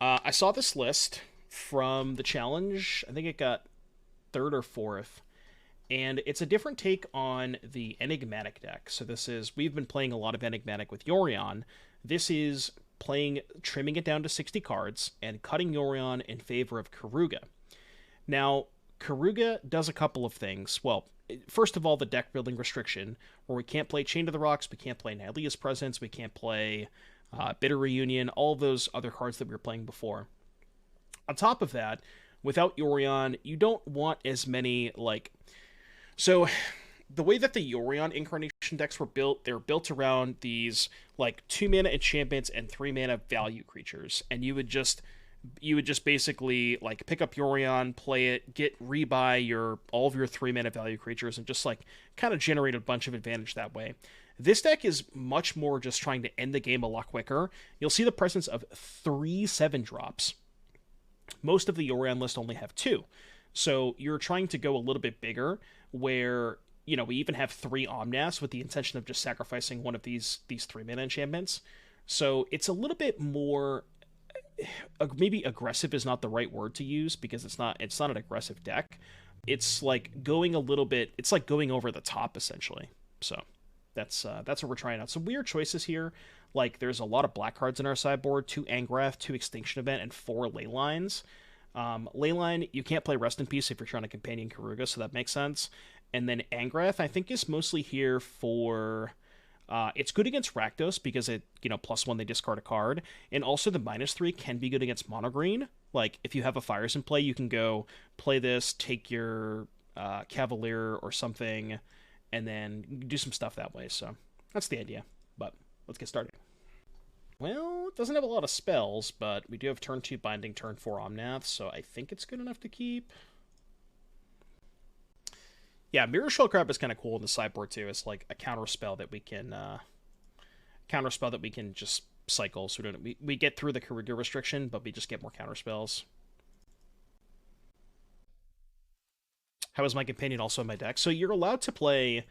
I saw this list from the challenge. I think it got third or fourth. And it's a different take on the Enigmatic deck. So we've been playing a lot of Enigmatic with Yorion. This is trimming it down to 60 cards and cutting Yorion in favor of Keruga. Now, Keruga does a couple of things. Well, first of all, the deck building restriction, where we can't play Chain to the Rocks, we can't play Nylea's Presence, we can't play Bitter Reunion, all of those other cards that we were playing before. On top of that, without Yorion, you don't want as many, So, the way that the Yorion Incarnation decks were built, they were built around these, 2-mana enchantments and 3-mana value creatures, and you would just basically, pick up Yorion, play it, get rebuy all of your 3-mana value creatures, and just, kind of generate a bunch of advantage that way. This deck is much more just trying to end the game a lot quicker. You'll see the presence of 3 7-drops. Most of the Yorion list only have 2. So you're trying to go a little bit bigger, where, we even have 3 Omnaths with the intention of just sacrificing one of these 3-mana enchantments. So it's a little bit more, maybe aggressive is not the right word to use, because it's not an aggressive deck. It's going over the top, essentially. So that's what we're trying out. Some weird choices here. There's a lot of black cards in our sideboard, 2 Angrath, 2 Extinction Event, and 4 Leylines. Leyline, you can't play Rest in Peace if you're trying to companion Keruga, so that makes sense. And then Angrath, I think, is mostly here for... it's good against Rakdos, because it, +1, they discard a card. And also the -3 can be good against mono green. If you have a Fires in play, you can go play this, take your Cavalier or something, and then do some stuff that way. So that's the idea. But let's get started. Well, it doesn't have a lot of spells, but we do have turn 2 Binding, turn 4 Omnath, so I think it's good enough to keep. Yeah, Mirrorshell Crab is kind of cool in the sideboard too. It's like a counter spell that we can just cycle. So we get through the Keruga restriction, but we just get more counter spells. How is my companion also in my deck? So you're allowed to play,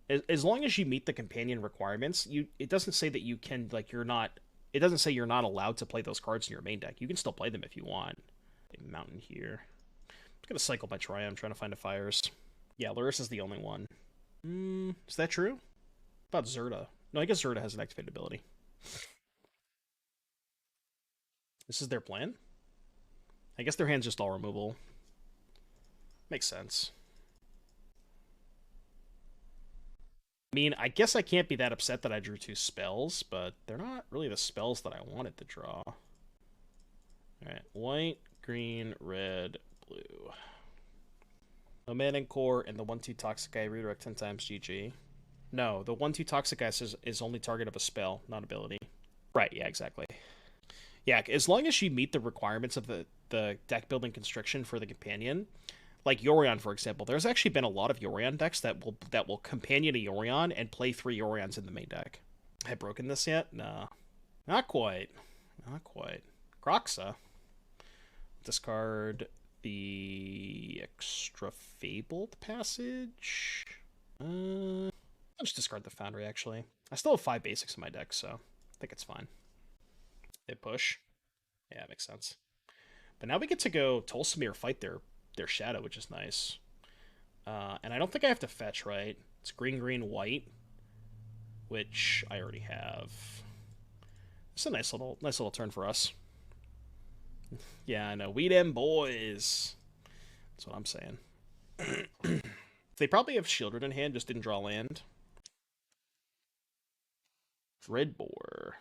as long as you meet the companion requirements. It doesn't say that you can, it doesn't say you're not allowed to play those cards in your main deck. You can still play them if you want. Mountain here. I'm gonna cycle my Triome. I'm trying to find a Fires. Yeah, Lurrus is the only one. Is that true? What about Zerta? No, I guess Zerta has an activated ability. This is their plan? I guess their hand's just all removal. Makes sense. I mean, I guess I can't be that upset that I drew 2 spells, but they're not really the spells that I wanted to draw. Alright, white, green, red, blue. No Mana and Core, and the 1/2 Toxic Eye redirect 10 times GG. No, the 1/2 Toxic Eye is only target of a spell, not ability. Right, yeah, exactly. Yeah, as long as you meet the requirements of the deck building constriction for the companion, like Yorion, for example, there's actually been a lot of Yorion decks that will companion a Yorion and play 3 Yorions in the main deck. Have I broken this yet? No. Not quite. Not quite. Groxa. Discard the extra Fabled Passage. I'll just discard the Foundry, actually. I still have 5 basics in my deck, so I think it's fine. They push. Yeah, makes sense. But now we get to go Tolsimir fight their shadow, which is nice. And I don't think I have to fetch, right? It's green, green, white, which I already have. It's a nice little turn for us. Yeah, I know. We them boys. That's what I'm saying. They probably have Shieldred in hand, just didn't draw land. Dreadbore.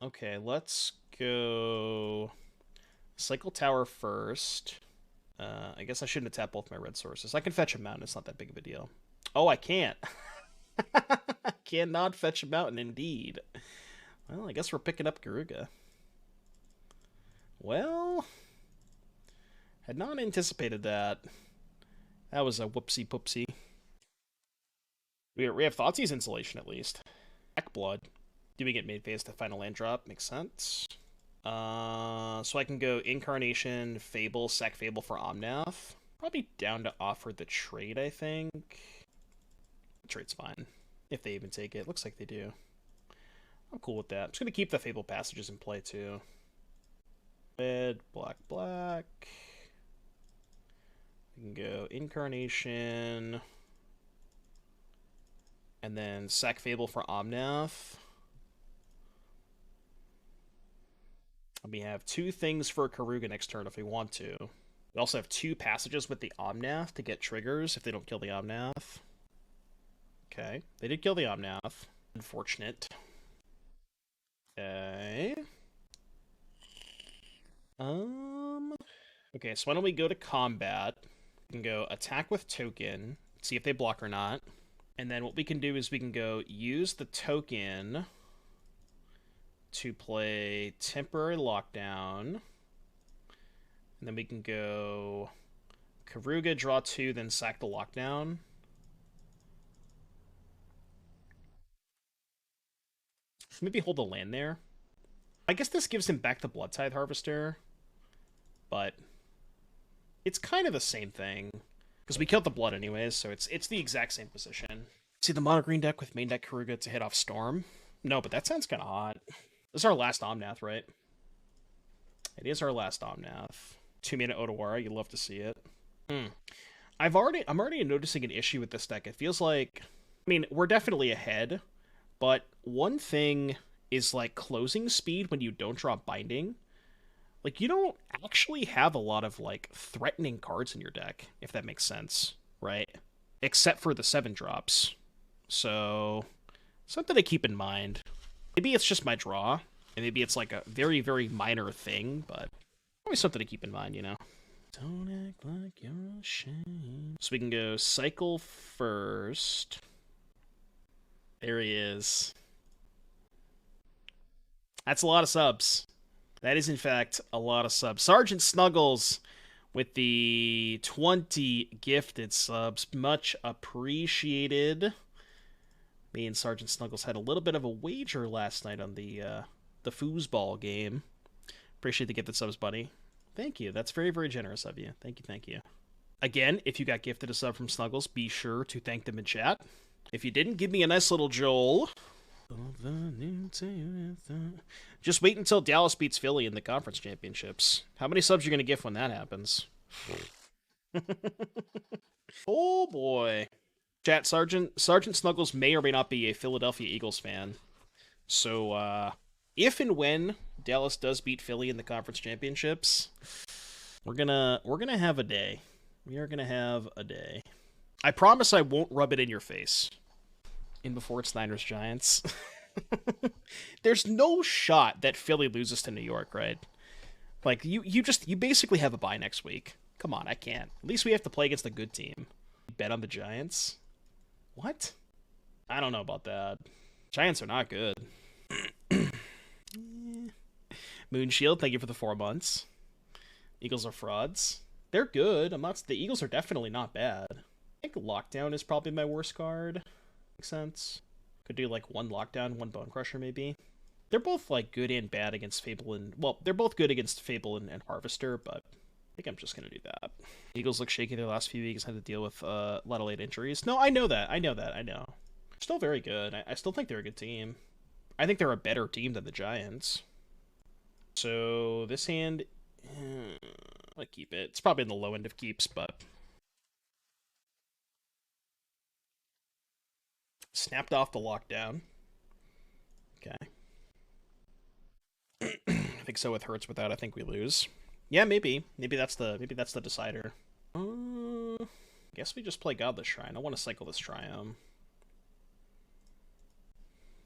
Okay, let's go Cycle Tower first. I guess I shouldn't have tapped both my red sources. I can fetch a mountain, it's not that big of a deal. Oh, I can't. I cannot fetch a mountain, indeed. Well, I guess we're picking up Keruga. Well, had not anticipated that. That was a whoopsie poopsie. We have Thoughtseize Insulation, at least. Backblood. Do we get made phase to final land drop? Makes sense. So I can go Incarnation, Fable, sack Fable for Omnath. Probably down to offer the trade, I think. The trade's fine. If they even take it. Looks like they do. I'm cool with that. I'm just going to keep the Fabled Passages in play, too. Red, black, black. We can go Incarnation. And then sack Fable for Omnath. And we have 2 things for Keruga next turn if we want to. We also have 2 passages with the Omnath to get triggers if they don't kill the Omnath. Okay, they did kill the Omnath. Unfortunate. Okay. Okay, so why don't we go to combat? We can go attack with token, see if they block or not. And then what we can do is we can go use the token to play temporary lockdown. And then we can go Keruga, draw 2, then sack the lockdown. Maybe hold the land there. I guess this gives him back the Blood Tithe Harvester, but it's kind of the same thing. Because we killed the blood anyways, so it's the exact same position. See the mono green deck with main deck Keruga to hit off Storm? No, but that sounds kind of hot. This is our last Omnath, right? It is our last Omnath. 2-mana Otawara, you love to see it. I'm already noticing an issue with this deck. It feels like, I mean, we're definitely ahead, but one thing is like closing speed when you don't draw Binding. Like, you don't actually have a lot of, like, threatening cards in your deck, if that makes sense, right? Except for the 7-drops. So, something to keep in mind. Maybe it's just my draw, and maybe it's, like, a very, very minor thing, but always something to keep in mind, you know? Don't act like you're ashamed. So we can go cycle first. There he is. That's a lot of subs. That is, in fact, a lot of subs. Sergeant Snuggles with the 20 gifted subs. Much appreciated. Me and Sergeant Snuggles had a little bit of a wager last night on the foosball game. Appreciate the gifted subs, buddy. Thank you. That's very, very generous of you. Thank you, thank you. Again, if you got gifted a sub from Snuggles, be sure to thank them in chat. If you didn't, give me a nice little Joel. Just wait until Dallas beats Philly in the conference championships. How many subs are you going to give when that happens? Oh boy. Chat, Sergeant Snuggles may or may not be a Philadelphia Eagles fan. So, if and when Dallas does beat Philly in the conference championships, we're gonna have a day. We are gonna have a day. I promise I won't rub it in your face. In before it's Niners Giants. There's no shot that Philly loses to New York, right? Like, you basically have a bye next week. Come on, I can't. At least we have to play against a good team. Bet on the Giants? What? I don't know about that. Giants are not good. Moonshield, thank you for the 4 months. Eagles are frauds. They're good. The Eagles are definitely not bad. I think Lockdown is probably my worst card. Makes sense. Could do like 1 Lockdown, 1 Bonecrusher maybe. They're both like good and bad against Fable and, well, they're both good against Fable and Harvester, but I think I'm just gonna do that. Eagles look shaky their last few weeks, had to deal with a lot of late injuries. No, I know that. I know. Still very good. I still think they're a good team. I think they're a better team than the Giants. So this hand, I keep it. It's probably in the low end of keeps, but snapped off the lockdown. Okay. I think so with Hurts. Without, I think we lose. Yeah, maybe. Maybe that's the decider. Guess we just play Godless Shrine. I want to cycle this Triome.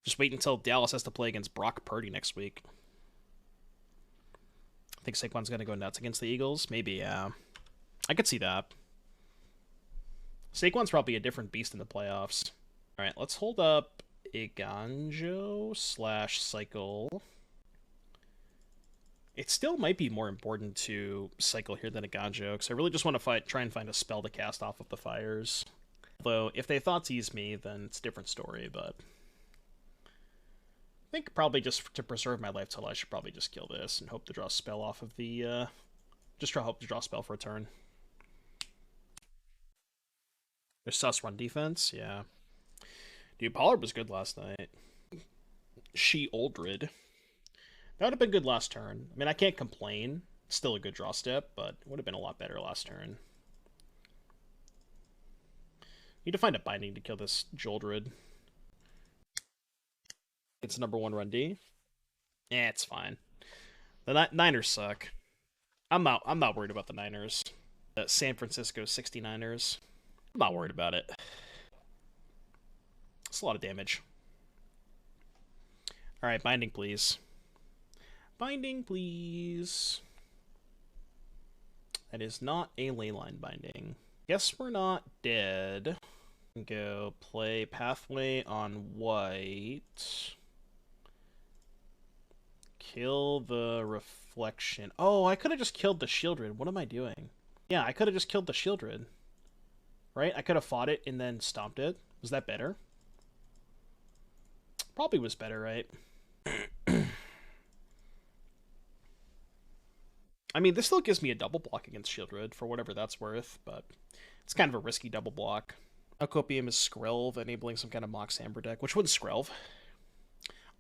Just wait until Dallas has to play against Brock Purdy next week. I think Saquon's going to go nuts against the Eagles. Maybe, yeah. I could see that. Saquon's probably a different beast in the playoffs. Alright, let's hold up Eiganjo / cycle. It still might be more important to cycle here than Eiganjo, because I really just want to try and find a spell to cast off of the fires. Although, if they Thoughtseize me, then it's a different story, but I think probably just to preserve my life till I should probably just kill this and hope to draw a spell off of the, hope to draw a spell for a turn. There's sus run defense, yeah. Dude, Pollard was good last night. She-Oldred. That would have been good last turn. I mean, I can't complain. Still a good draw step, but it would have been a lot better last turn. Need to find a binding to kill this Joldred. It's a number 1 run D. It's fine. The Niners suck. I'm not worried about the Niners. The San Francisco 69ers. I'm not worried about it. It's a lot of damage. Alright, binding, please. Binding, please. That is not a Leyline Binding. Guess we're not dead. Go play Pathway on white. Kill the Reflection. Oh, I could have just killed the Shieldred. What am I doing? Yeah, I could have just killed the Shieldred. Right? I could have fought it and then stomped it. Was that better? Probably was better, right? I mean, this still gives me a double block against Shieldred, for whatever that's worth, but it's kind of a risky double block. Alcopium is Skrelv, enabling some kind of Mox Amber deck. Which one's Skrelv?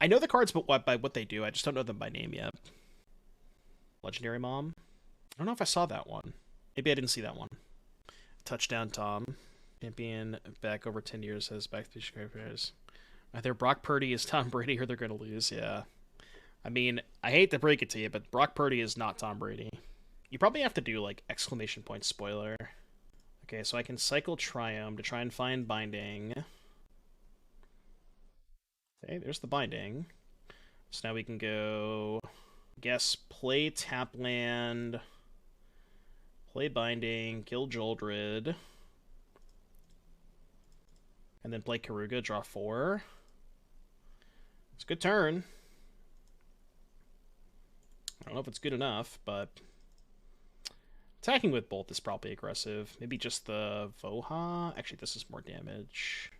I know the cards by what they do, I just don't know them by name yet. Legendary Mom? I don't know if I saw that one. Maybe I didn't see that one. Touchdown Tom. Champion back over 10 years has back to players. Either Brock Purdy is Tom Brady or they're going to lose, yeah. I mean, I hate to break it to you, but Brock Purdy is not Tom Brady. You probably have to do, like, exclamation point spoiler. Okay, so I can cycle Triome to try and find binding. Okay, there's the binding. So now we can go, guess, play tap land, play binding, kill Joldred, and then play Keruga, draw 4. It's a good turn. I don't know if it's good enough, but attacking with Bolt is probably aggressive. Maybe just the Voha. Actually, this is more damage.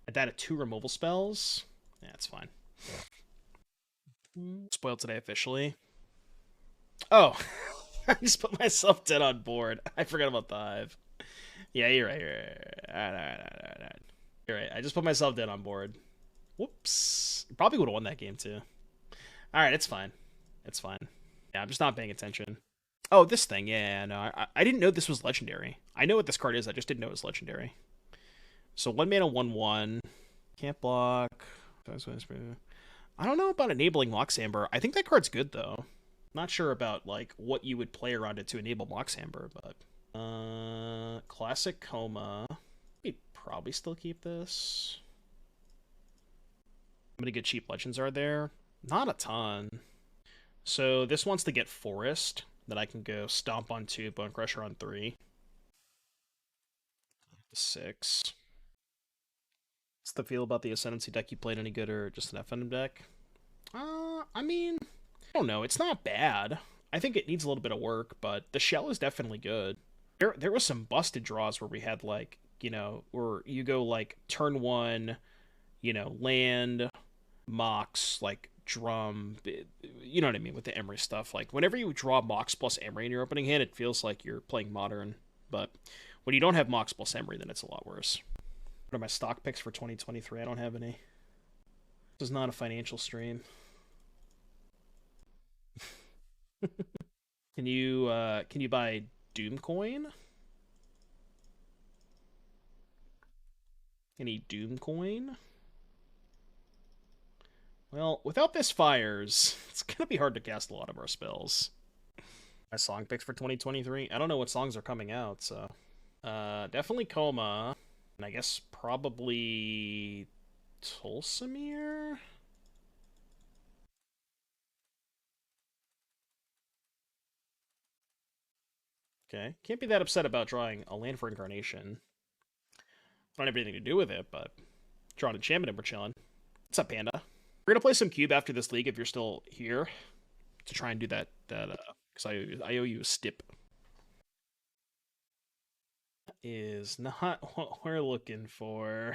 Add that at 2 removal spells. Yeah, it's fine. Spoiled today officially. Oh, I just put myself dead on board. I forgot about the Hive. Yeah, you're right. All right. You're right. I just put myself dead on board. Whoops. Probably would have won that game too. All right, it's fine. It's fine. Yeah, I'm just not paying attention. Oh, this thing. Yeah, no, I didn't know this was legendary. I know what this card is. I just didn't know it was legendary. So 1 mana, 1/1. Can't block. I don't know about enabling Mox Amber. I think that card's good though. Not sure about like what you would play around it to enable Mox Amber, but classic Koma. We probably still keep this. How many good cheap legends are there? Not a ton. So this wants to get Forest. Then I can go Stomp on 2, Bonecrusher on 3. 6. What's the feel about the Ascendancy deck you played? Any good or just an FNM deck? I mean, I don't know. It's not bad. I think it needs a little bit of work, but the shell is definitely good. There was some busted draws where we had like, you know, where you go like turn 1, you know, land, Mox, like drum, you know what I mean with the Emery stuff. Like whenever you draw Mox plus Emery in your opening hand, it feels like you're playing Modern. But when you don't have Mox plus Emery, then it's a lot worse. What are my stock picks for 2023? I don't have any. This is not a financial stream. Can you buy Doomcoin? Any Doomcoin? Well, without this Fires, it's gonna be hard to cast a lot of our spells. My song picks for 2023? I don't know what songs are coming out, so... definitely Koma. And I guess probably... Tolsimir? Okay. Can't be that upset about drawing a land for Incarnation. I don't have anything to do with it, but... Drawing Enchantment and we're chilling. What's up, Panda? We're gonna play some Cube after this league if you're still here. To try and do that, because I owe you a stip. That is not what we're looking for.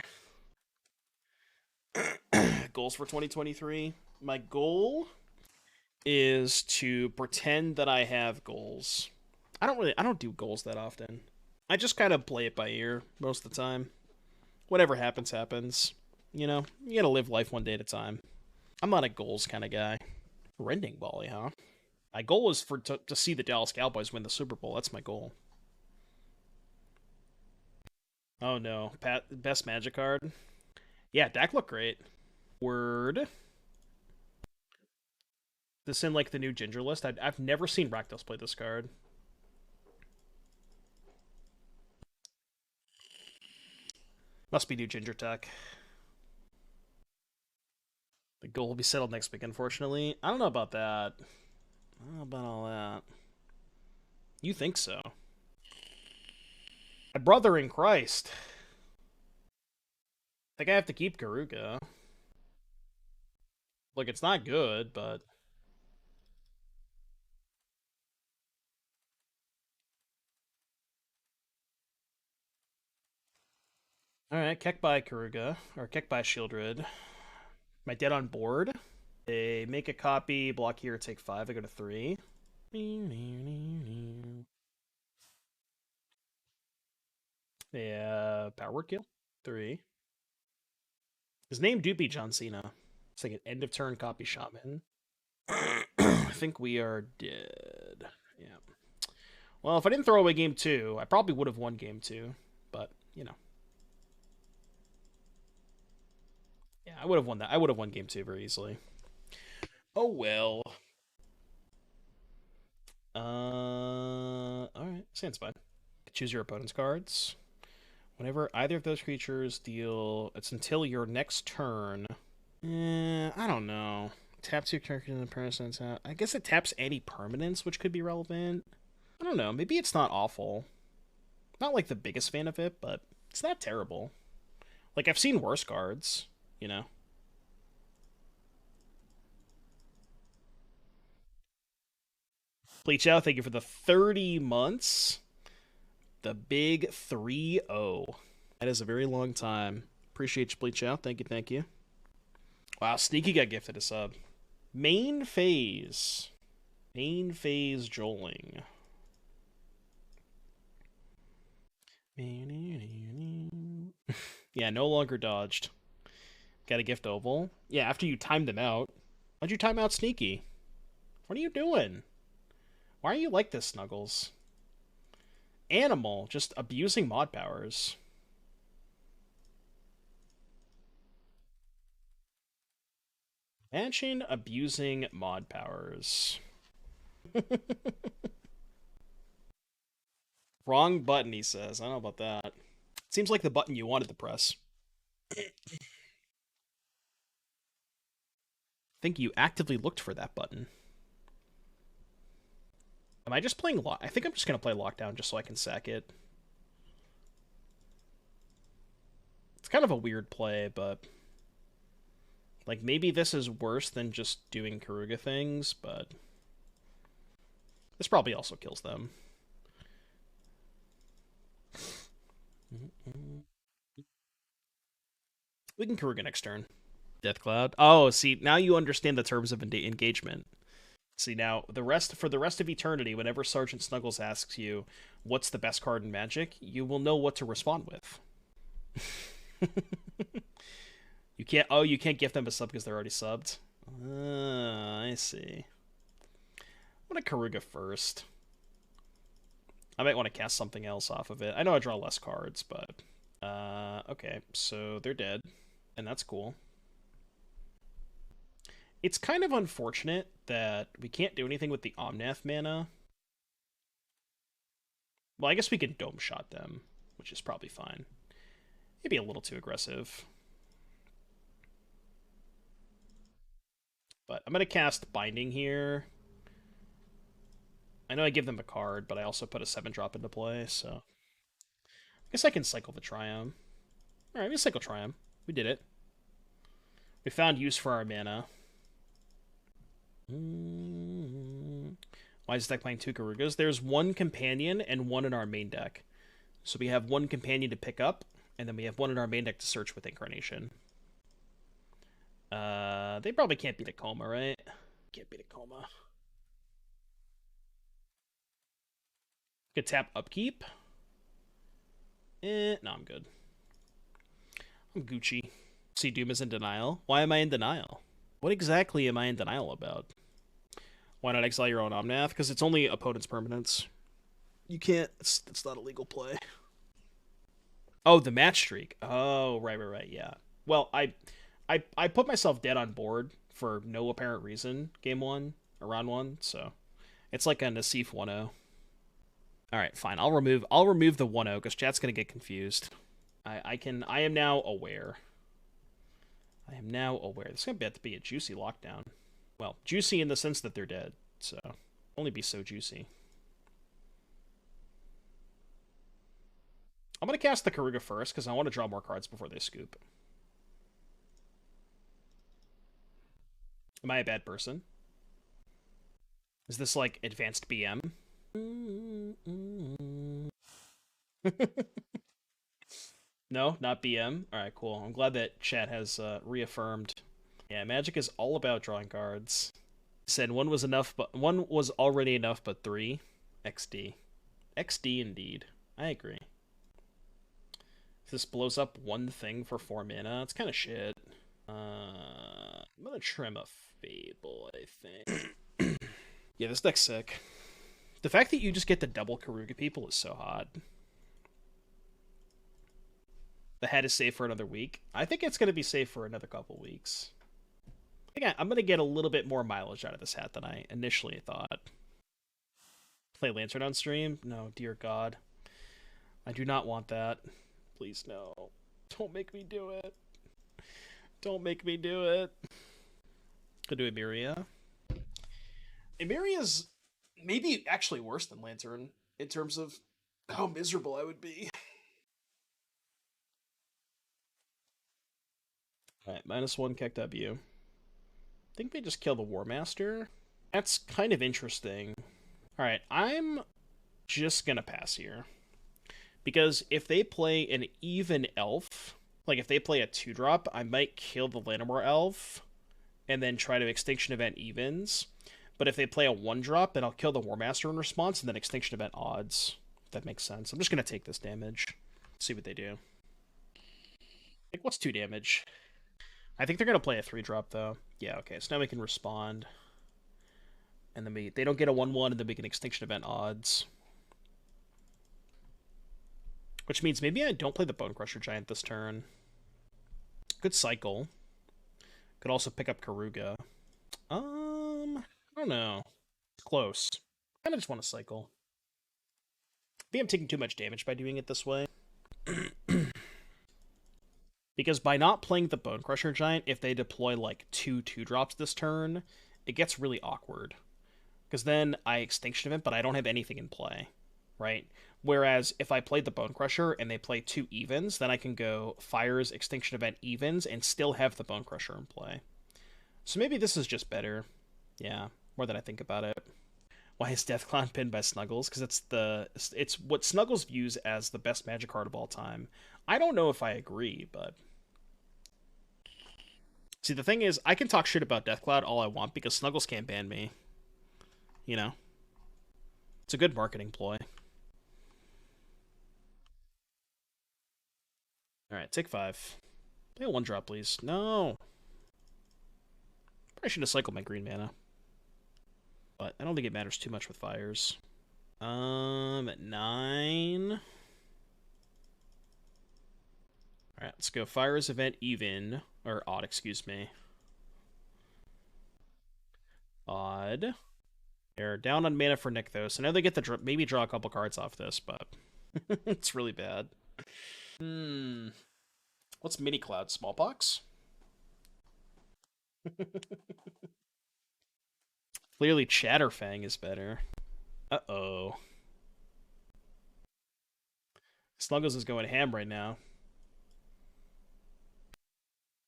Goals for 2023. My goal is to pretend that I have goals. I don't do goals that often. I just kind of play it by ear most of the time. Whatever happens, happens. You know, you gotta live life one day at a time. I'm not a goals kind of guy. Rending volley, huh? My goal is to see the Dallas Cowboys win the Super Bowl. That's my goal. Oh no, best Magic card. Yeah, deck looked great. Word. This in like the new Ginger list. I've never seen Rakdos play this card. Must be new Ginger tech. The goal will be settled next week, unfortunately. I don't know about that. I don't know about all that. You think so? My brother in Christ. I think I have to keep Keruga. Look, it's not good, but... Alright, Keck by Keruga. Or Keck by Shieldred. Am I dead on board? They make a copy, block here, take 5. I go to 3. Yeah, power word kill. 3. His name do be John Cena. It's like an end of turn copy shaman. I think we are dead. Yeah. Well, if I didn't throw away game 2, I probably would have won game 2. But, you know. Yeah, I would have won that. I would have won game 2 very easily. Oh well. Alright. Sounds fine. Choose your opponent's cards. Whenever either of those creatures deal... It's until your next turn. I don't know. Tap 2 characters in the person's out. I guess it taps any permanents, which could be relevant. I don't know. Maybe it's not awful. Not like the biggest fan of it, but it's not terrible. Like, I've seen worse cards, you know? Bleach out, thank you for the 30 months. The big 3-0. That is a very long time. Appreciate you, Bleach out. Thank you, thank you. Wow, Sneaky got gifted a sub. Main phase. Main phase Joling. Yeah, no longer dodged. Got a gift oval. Yeah, after you timed them out. Why'd you time out Sneaky? What are you doing? Why are you like this, Snuggles? Animal, just abusing mod powers. Imagine abusing mod powers. Wrong button, he says. I don't know about that. Seems like the button you wanted to press. I think you actively looked for that button. Am I just playing I think I'm just going to play Lockdown just so I can sack it. It's kind of a weird play, but... Like, maybe this is worse than just doing Keruga things, but... This probably also kills them. We can Keruga next turn. Death Cloud. Oh, see, now you understand the terms of engagement. See, now, for the rest of eternity, whenever Sergeant Snuggles asks you, what's the best card in Magic, you will know what to respond with. You can't gift them a sub because they're already subbed? I see. I want to Keruga first. I might want to cast something else off of it. I know I draw less cards, but... okay, so they're dead. And that's cool. It's kind of unfortunate that we can't do anything with the Omnath mana. Well, I guess we can Dome Shot them, which is probably fine. Maybe a little too aggressive. But I'm going to cast Binding here. I know I give them a card, but I also put a 7-drop into play, so... I guess I can cycle the Triome. Alright, we cycle Triome. We did it. We found use for our mana. Why is this deck playing 2 Kerugas? There's 1 companion and 1 in our main deck. So we have 1 companion to pick up, and then we have 1 in our main deck to search with Incarnation. They probably can't beat a Koma, right? Can't beat a Koma. Could tap Upkeep. No, I'm good. I'm Gucci. See, Doom is in denial. Why am I in denial? What exactly am I in denial about? Why not exile your own Omnath? Because it's only opponent's permanents. You can't. It's not a legal play. Oh, the match streak. Oh, right. Yeah. Well, I put myself dead on board for no apparent reason. Game one, or round one. So it's like a Nassif 1-0. All right, fine. I'll remove the 1-0 because chat's gonna get confused. I am now aware. I am now aware. This is gonna have to be a juicy lockdown. Well, juicy in the sense that they're dead. So only be so juicy. I'm gonna cast the Keruga first because I want to draw more cards before they scoop. Am I a bad person? Is this like advanced BM? No, not BM. All right, cool. I'm glad that chat has reaffirmed. Yeah, Magic is all about drawing cards. Said one was enough, but one was already enough, but three. XD. XD indeed. I agree. If this blows up one thing for 4 mana, it's kind of shit. I'm gonna trim a Fable, I think. Yeah, this deck's sick. The fact that you just get the double Keruga people is so hot. The hat is safe for another week. I think it's going to be safe for another couple weeks. I'm going to get a little bit more mileage out of this hat than I initially thought. Play Lantern on stream? No, dear God. I do not want that. Please, no. Don't make me do it. Don't make me do it. Could do Emeria. Emeria's maybe actually worse than Lantern in terms of how miserable I would be. Alright, -1 KEKW. I think they just kill the War Master. That's kind of interesting. Alright, I'm just gonna pass here. Because if they play an even elf, like if they play a 2-drop, I might kill the Llanowar elf and then try to Extinction Event evens. But if they play a 1-drop, then I'll kill the War Master in response and then Extinction Event odds. If that makes sense. I'm just gonna take this damage. See what they do. Like, what's 2 damage? I think they're going to play a 3-drop, though. Yeah, okay, so now we can respond. And then they don't get a 1-1, and then we can Extinction Event odds. Which means maybe I don't play the Bonecrusher Giant this turn. Good cycle. Could also pick up Keruga. I don't know. Close. I kind of just want to cycle. I think I'm taking too much damage by doing it this way. Because by not playing the Bonecrusher Giant, if they deploy like 2 2-drops this turn, it gets really awkward. Because then I Extinction Event, but I don't have anything in play, right? Whereas if I played the Bonecrusher and they play 2 evens, then I can go Fires, Extinction Event, evens, and still have the Bonecrusher in play. So maybe this is just better. Yeah, more than I think about it. Why is Deathclaw pinned by Snuggles? Because it's what Snuggles views as the best Magic card of all time. I don't know if I agree, but... See, the thing is, I can talk shit about Deathcloud all I want because Snuggles can't ban me. You know? It's a good marketing ploy. Alright, take 5. Play a 1-drop, please. No! Probably should have cycled my green mana. But I don't think it matters too much with Fires. At 9... Alright, let's go Fires Event even. Or odd, excuse me. Odd. They're down on mana for Nykthos. I know they get to maybe draw a couple cards off this, but it's really bad. What's Mini Cloud? Smallpox? Clearly Chatterfang is better. Uh-oh. Snuggles is going ham right now.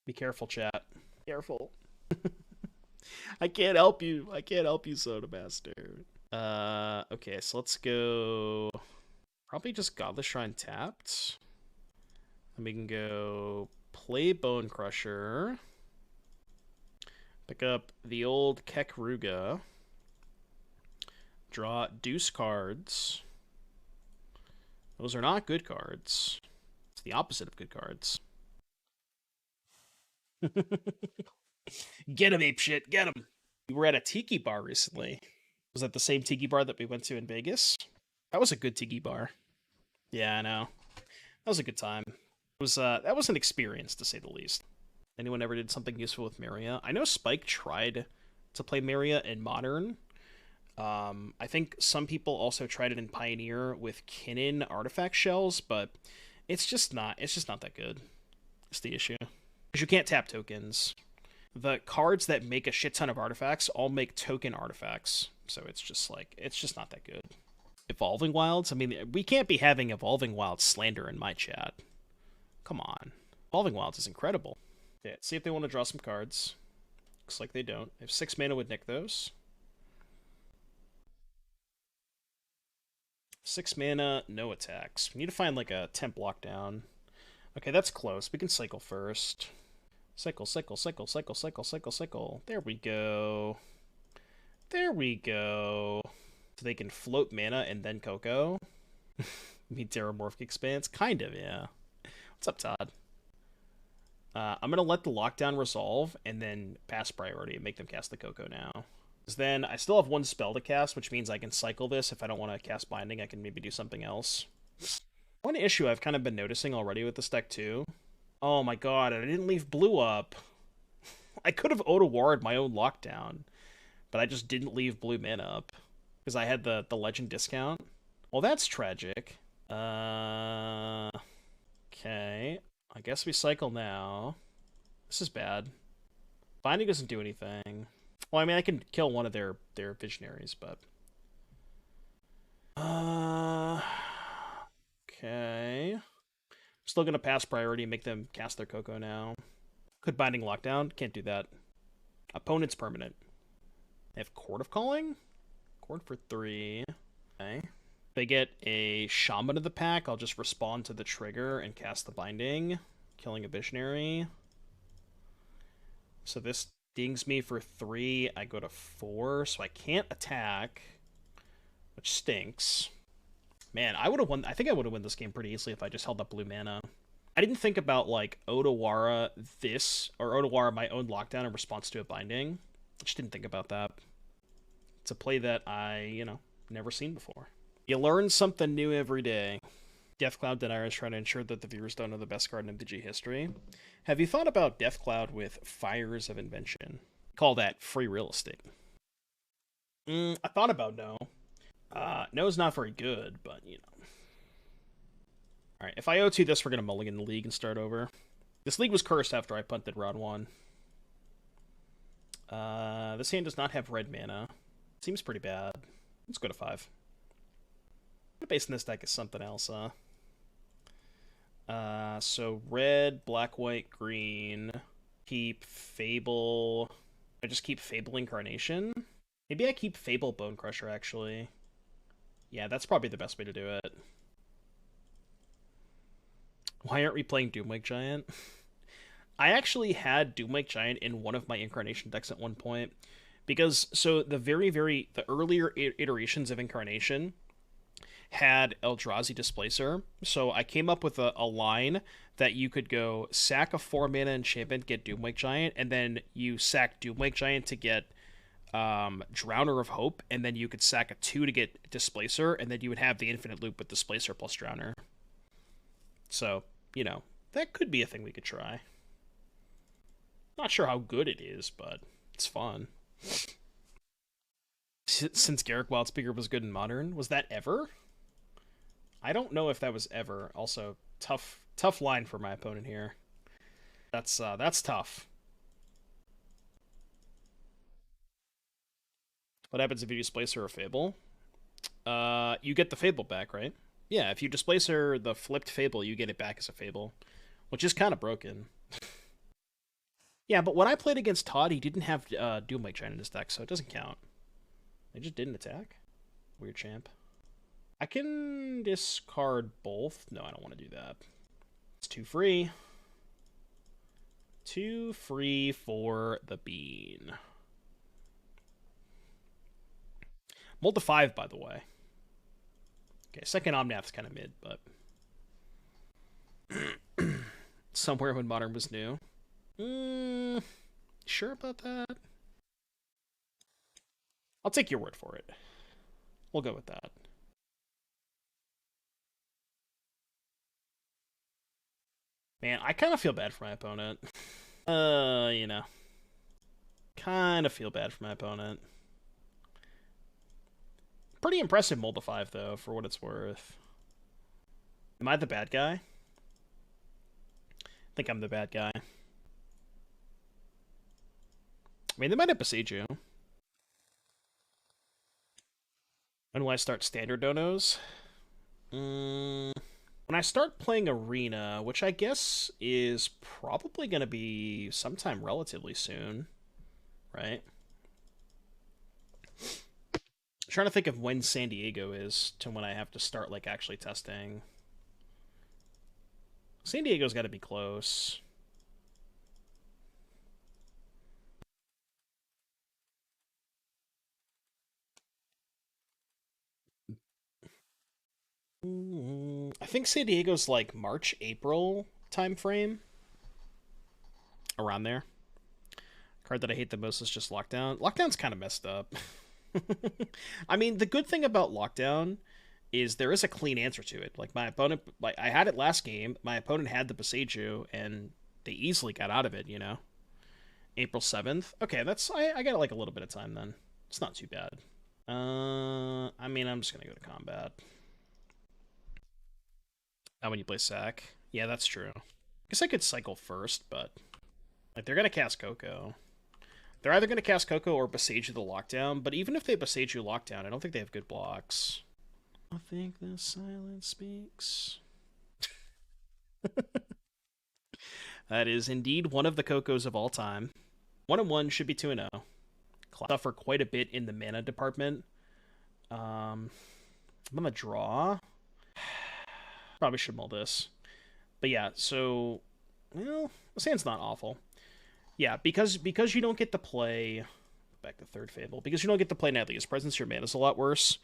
Be careful, chat. Careful. I can't help you. I can't help you, Soda Master. Okay, so let's go... Probably just Godless Shrine tapped. And we can go play Bonecrusher. Pick up the old Keruga. Draw deuce cards. Those are not good cards. It's the opposite of good cards. Get him, apeshit, get him! We were at a tiki bar recently. Was that the same tiki bar that we went to in Vegas? That was a good tiki bar. Yeah, I know. That was a good time. That was an experience, to say the least. Anyone ever did something useful with Maria? I know Spike tried to play Maria in Modern. I think some people also tried it in Pioneer with Kinnan artifact shells, but it's just not that good. It's the issue. Because you can't tap tokens. The cards that make a shit ton of artifacts all make token artifacts. So it's just not that good. Evolving Wilds? I mean, we can't be having Evolving Wilds slander in my chat. Come on. Evolving Wilds is incredible. Yeah, let's see if they want to draw some cards. Looks like they don't. They have 6 mana with Nykthos. 6 mana, no attacks. We need to find like a temp lockdown. Okay, that's close. We can cycle first. Cycle, cycle, cycle, cycle, cycle, cycle, cycle. There we go. There we go. So they can float mana and then Coco. Mean Terramorphic Expanse? Kind of, yeah. What's up, Todd? I'm going to let the lockdown resolve and then pass priority and make them cast the Coco now. Because then I still have 1 spell to cast, which means I can cycle this. If I don't want to cast Binding, I can maybe do something else. One issue I've kind of been noticing already with this deck, too. Oh my god, I didn't leave blue up. I could have Odawar'd my own lockdown, but I just didn't leave blue mana up. Because I had the legend discount. Well, that's tragic. Okay. I guess we cycle now. This is bad. Binding doesn't do anything. Well, I mean, I can kill one of their visionaries, but... Okay. Still gonna pass priority and make them cast their Coco now. Could Binding Lockdown? Can't do that. Opponent's permanent. They have Court of Calling? Court for 3. Okay. If they get a Shaman of the pack, I'll just respond to the trigger and cast the Binding, killing a Visionary. So this dings me for 3. I go to 4, so I can't attack, which stinks. Man, I would have won. I think I would have won this game pretty easily if I just held up blue mana. I didn't think about, like, Odawara this, or Odawara my own lockdown in response to a Binding. I just didn't think about that. It's a play that I, never seen before. You learn something new every day. Deathcloud Denier is trying to ensure that the viewers don't know the best card in MTG history. Have you thought about Deathcloud with Fires of Invention? Call that free real estate. I thought about no. No's not very good, but, Alright, if I O2 this, we're going to mulligan the league and start over. This league was cursed after I punted round 1. This hand does not have red mana. Seems pretty bad. Let's go to 5. The base in this deck is something else, so red, black, white, green. Keep Fable. I just keep Fable Incarnation. Maybe I keep Fable Bonecrusher, actually. Yeah, that's probably the best way to do it. Why aren't we playing Doomwake Giant? I actually had Doomwake Giant in one of my Incarnation decks at one point. Because, so the earlier iterations of Incarnation had Eldrazi Displacer. So I came up with a line that you could go sack a 4-mana enchantment, get Doomwake Giant, and then you sack Doomwake Giant to get Drowner of Hope, and then you could sack a 2 to get Displacer, and then you would have the infinite loop with Displacer plus Drowner. So, that could be a thing we could try. Not sure how good it is, but it's fun. Since Garruk Wildspeaker was good in Modern, was that ever? I don't know if that was ever. Also, tough line for my opponent here. That's tough. What happens if you Displacer a Fable? You get the Fable back, right? Yeah, if you Displacer the flipped Fable, you get it back as a Fable, which is kind of broken. Yeah, but when I played against Todd, he didn't have Doomwake Giant in his deck, so it doesn't count. They just didn't attack. Weird champ. I can discard both. No, I don't want to do that. It's 2 free. 2 free for the bean. Mold to 5, by the way. Okay, second Omnath's kind of mid, but... Somewhere when Modern was new. Sure about that? I'll take your word for it. We'll go with that. Man, I kind of feel bad for my opponent. You know. Kind of feel bad for my opponent. Pretty impressive mold to 5, though, for what it's worth. Am I the bad guy? I think I'm the bad guy. I mean, they might have besieged you. When do I start standard donos? When I start playing Arena, which I guess is probably going to be sometime relatively soon, right? I'm trying to think of when San Diego is to when I have to start, like, actually testing. San Diego's got to be close. I think San Diego's like March, April time frame. Around there. Card that I hate the most is just Lockdown. Lockdown's kind of messed up. I mean, the good thing about Lockdown is there is a clean answer to it. Like, my opponent, like, I had it last game, my opponent had the Passeju, and they easily got out of it, you know? April 7th. Okay, that's, I got like a little bit of time then. It's not too bad. I mean, I'm just gonna go to combat. Not when you play Sac. Yeah, that's true. I guess I could cycle first, but like, they're gonna cast Coco. They're either gonna cast Coco or Besiege the Lockdown, but even if they Besiege you Lockdown, I don't think they have good blocks. I think the silence speaks. That is indeed one of the Cocos of all time. 1-1 should be 2-0. Suffer quite a bit in the mana department. I'm gonna draw. Probably should mull this. But yeah, so, well, the sand's not awful. Yeah, because you don't get to play, back to third Fable, because you don't get to play Nightly Presence, your mana's a lot worse.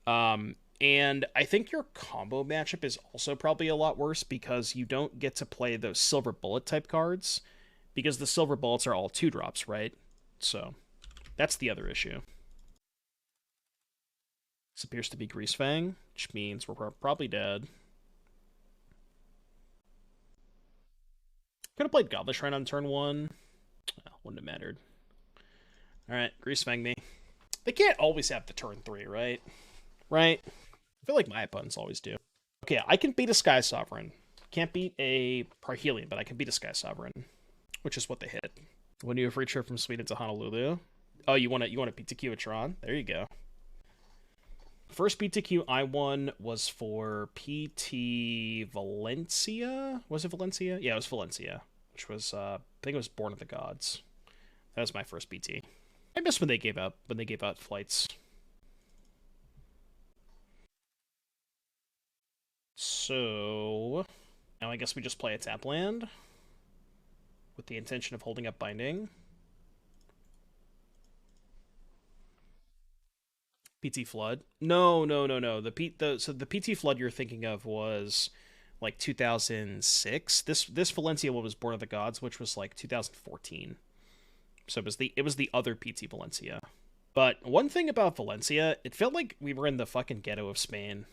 And I think your combo matchup is also probably a lot worse because you don't get to play those Silver Bullet type cards, because the Silver Bullets are all 2-drops, right? So, that's the other issue. This appears to be Greasefang, which means we're probably dead. Could have played Godless Shrine on turn 1. Well, wouldn't have mattered. Alright, Greasefang me. They can't always have the turn 3, right? Right? I feel like my opponents always do. Okay, I can beat a Sky Sovereign. Can't beat a Parhelion, but I can beat a Sky Sovereign, which is what they hit. When you have free trip from Sweden to Honolulu. Oh, you want a PTQ at Tron? There you go. First PTQ I won was for PT Valencia. Was it Valencia? Yeah, it was Valencia, which was I think it was Born of the Gods. That was my first PT. I miss when they gave out flights. So now I guess we just play a tap land with the intention of holding up Binding. PT Flood? No. So the PT Flood you're thinking of was like 2006. This Valencia one was Born of the Gods, which was like 2014. So it was the other PT Valencia. But one thing about Valencia, it felt like we were in the fucking ghetto of Spain.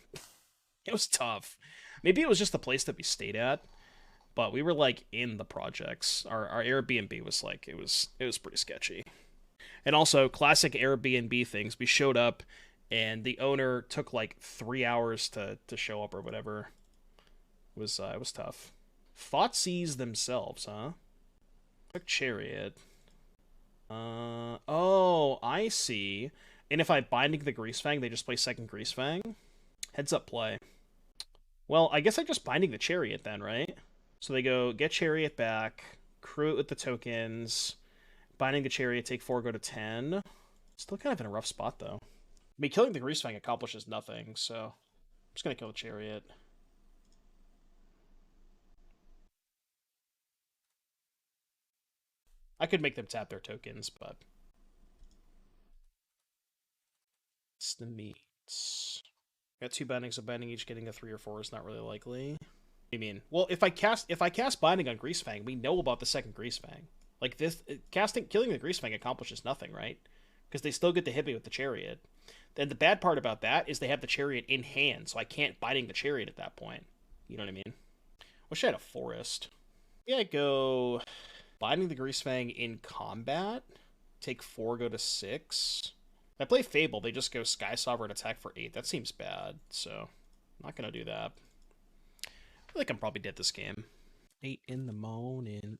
It was tough. Maybe it was just the place that we stayed at, but we were like in the projects. Our Airbnb was like it was pretty sketchy. And also, classic Airbnb things. We showed up, and the owner took like 3 hours to show up or whatever. It was tough. Thoughtseize themselves, huh? Quick Chariot. Oh, I see. And if I Binding the Greasefang, they just play second Greasefang? Heads up play. Well, I guess I just Binding the Chariot then, right? So they go, get Chariot back, crew it with the tokens, Binding the Chariot, take 4, go to 10. Still kind of in a rough spot, though. I mean, killing the Greasefang accomplishes nothing, so I'm just going to kill the Chariot. I could make them tap their tokens, but... it's the meats. Got 2 bindings, so binding each getting a 3 or 4 is not really likely. What do you mean? Well, if I cast Binding on Greasefang, we know about the second Greasefang. Like this, killing the Greasefang accomplishes nothing, right? Because they still get to hit me with the Chariot. Then the bad part about that is they have the Chariot in hand, so I can't Binding the Chariot at that point. You know what I mean? Wish I had a Forest. Yeah, I go Binding the Greasefang in combat. Take 4, go to 6. If I play Fable, they just go Sky Sovereign attack for 8. That seems bad, so I'm not going to do that. I feel like I'm probably dead this game. 8 in the morning.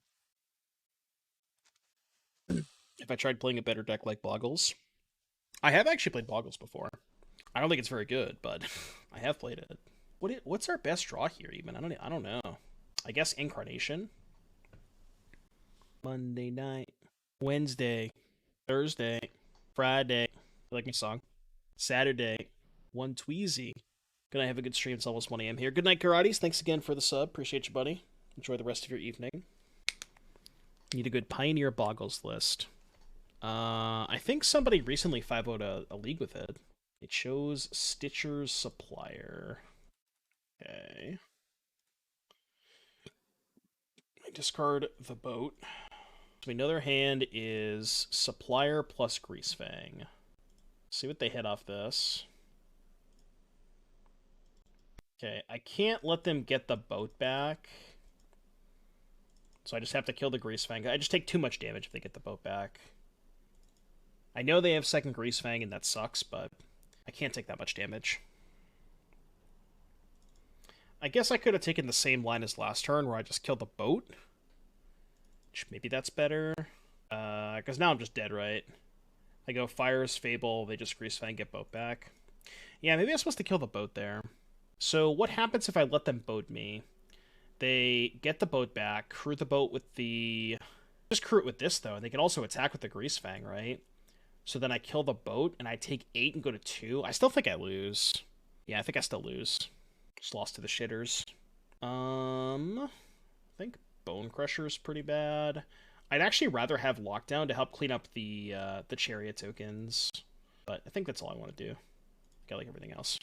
If I tried playing a better deck like Boggles. I have actually played Boggles before. I don't think it's very good, but I have played it. What's our best draw here even? I don't know. I guess Incarnation. Monday night. Wednesday. Thursday. Friday. I like my song. Saturday. One Tweezy. Gonna have a good stream. It's almost 1 a.m. here. Good night, Karates. Thanks again for the sub. Appreciate you, buddy. Enjoy the rest of your evening. Need a good Pioneer Boggles list. I think somebody recently 5-0'd a league with it. It shows Stitcher's Supplier. Okay. I discard the boat. So we know their hand is Supplier plus Greasefang. See what they hit off this. Okay, I can't let them get the boat back. So I just have to kill the Greasefang. I just take too much damage if they get the boat back. I know they have second Greasefang, and that sucks, but I can't take that much damage. I guess I could have taken the same line as last turn, where I just killed the boat. Which maybe that's better. Because now I'm just dead, right? I go Fires, Fable, they just Greasefang, get boat back. Yeah, maybe I'm supposed to kill the boat there. So what happens if I let them boat me? They get the boat back, crew the boat with the... Just crew it with this, though, and they can also attack with the Greasefang, right? So then I kill the boat, and I take 8 and go to 2. I still think I lose. Yeah, I think I still lose. Just lost to the shitters. I think Bonecrusher is pretty bad. I'd actually rather have Lockdown to help clean up the Chariot tokens. But I think that's all I want to do. I like everything else.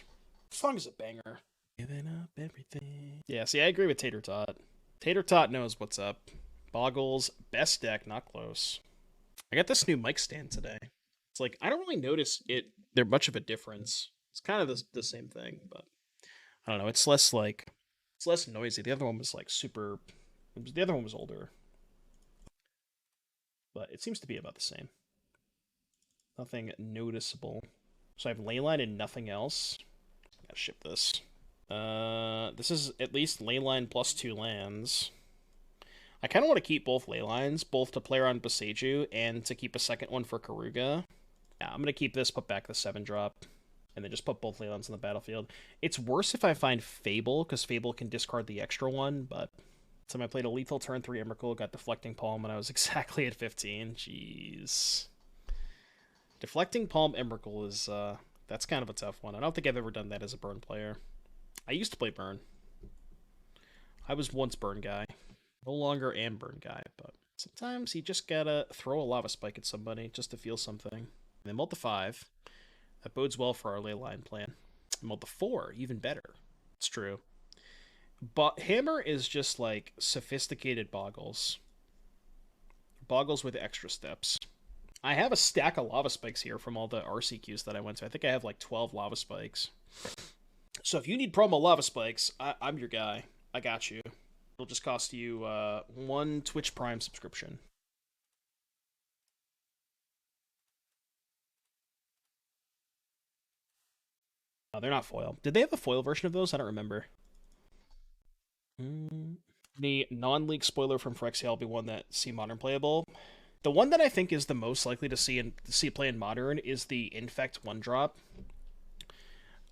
The song is a banger. Giving up everything. Yeah, see, I agree with Tater Tot. Tater Tot knows what's up. Boggles, best deck, not close. I got this new mic stand today. It's like, I don't really notice there much of a difference. It's kind of the same thing, but I don't know. It's less noisy. The other one was like super. The other one was older, but it seems to be about the same. Nothing noticeable. So I have Leyline and nothing else. Gotta ship this. This is at least Leyline plus 2 lands. I kind of want to keep both Leylines, both to play around Boseiju and to keep a second one for Keruga. Yeah, I'm going to keep this, put back the 7-drop, and then just put both Leylines on the battlefield. It's worse if I find Fable, because Fable can discard the extra one, but... So I played a lethal turn 3 Emrakul, got Deflecting Palm, and I was exactly at 15. Jeez. Deflecting Palm Emrakul is, that's kind of a tough one. I don't think I've ever done that as a burn player. I used to play burn. I was once burn guy. No longer am burn guy, but sometimes you just gotta throw a lava spike at somebody just to feel something. And then Mult the 5. That bodes well for our Leyline plan. Mult the 4, even better. It's true. But Hammer is just like sophisticated Boggles. Boggles with extra steps. I have a stack of lava spikes here from all the RCQs that I went to. I think I have like 12 lava spikes. So if you need promo lava spikes, I'm your guy. I got you. It'll just cost you 1 Twitch Prime subscription. Oh, they're not foil. Did they have a foil version of those? I don't remember. The non-league spoiler from Phyrexia will be one that see Modern playable. The one that I think is the most likely to see play in Modern is the Infect 1-drop.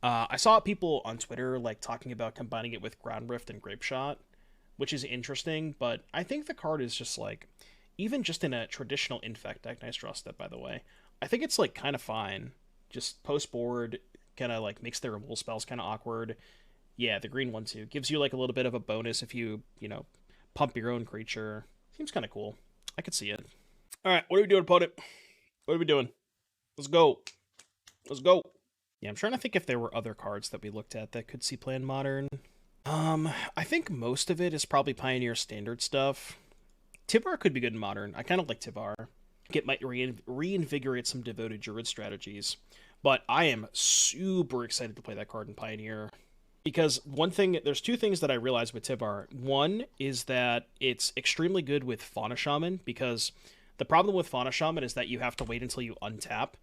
I saw people on Twitter like talking about combining it with Ground Rift and Grape Shot, which is interesting, but I think the card is just like, even just in a traditional Infect deck, nice draw step by the way, I think it's like kind of fine. Just post board, kind of like makes their removal spells kind of awkward. Yeah, the green one too. Gives you like a little bit of a bonus if you pump your own creature. Seems kind of cool. I could see it. Alright, what are we doing, opponent? What are we doing? Let's go. Let's go. Yeah, I'm trying to think if there were other cards that we looked at that could see play in Modern. I think most of it is probably Pioneer standard stuff. Tivar could be good in Modern. I kind of like Tivar. It might reinvigorate some Devoted Druid strategies. But I am super excited to play that card in Pioneer. Because there's two things that I realized with Tivar. One is that it's extremely good with Fauna Shaman, because the problem with Fauna Shaman is that you have to wait until you untap,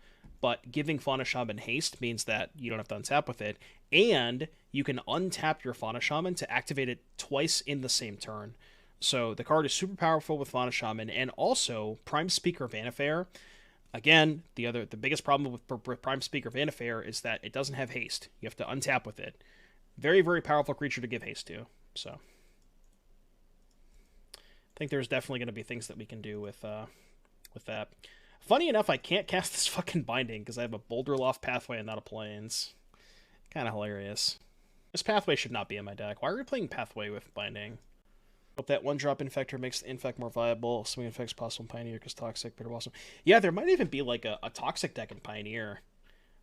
but giving Fauna Shaman haste means that you don't have to untap with it, and you can untap your Fauna Shaman to activate it twice in the same turn. So the card is super powerful with Fauna Shaman, and also Prime Speaker Vanifair. Again, the biggest problem with Prime Speaker Vanifair is that it doesn't have haste. You have to untap with it. Very, very powerful creature to give haste to. So I think there's definitely going to be things that we can do with that. Funny enough, I can't cast this fucking Binding because I have a Boulderloft Pathway and not a Plains. Kind of hilarious. This Pathway should not be in my deck. Why are we playing Pathway with Binding? Hope that one-drop Infector makes the Infect more viable. Swing Infect's possible in Pioneer because Toxic, Bitter Blossom. Yeah, there might even be like a Toxic deck in Pioneer.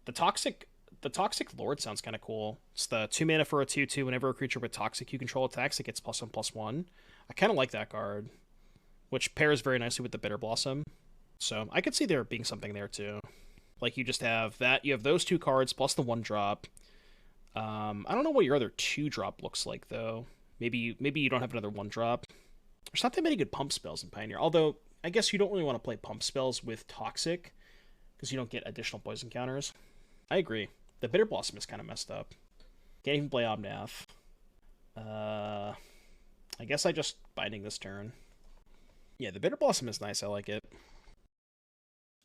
The Toxic Lord sounds kind of cool. It's the 2 mana for a 2/2. Whenever a creature with Toxic you control attacks, it gets +1/+1. I kind of like that card, which pairs very nicely with the Bitter Blossom. So I could see there being something there too. Like you just have that. You have those two cards plus the 1-drop. I don't know what your other 2-drop looks like though. Maybe you don't have another 1-drop. There's not that many good pump spells in Pioneer. Although I guess you don't really want to play pump spells with Toxic because you don't get additional poison counters. I agree. The Bitter Blossom is kind of messed up. Can't even play Omnath. I guess I just Binding this turn. Yeah, the Bitter Blossom is nice. I like it.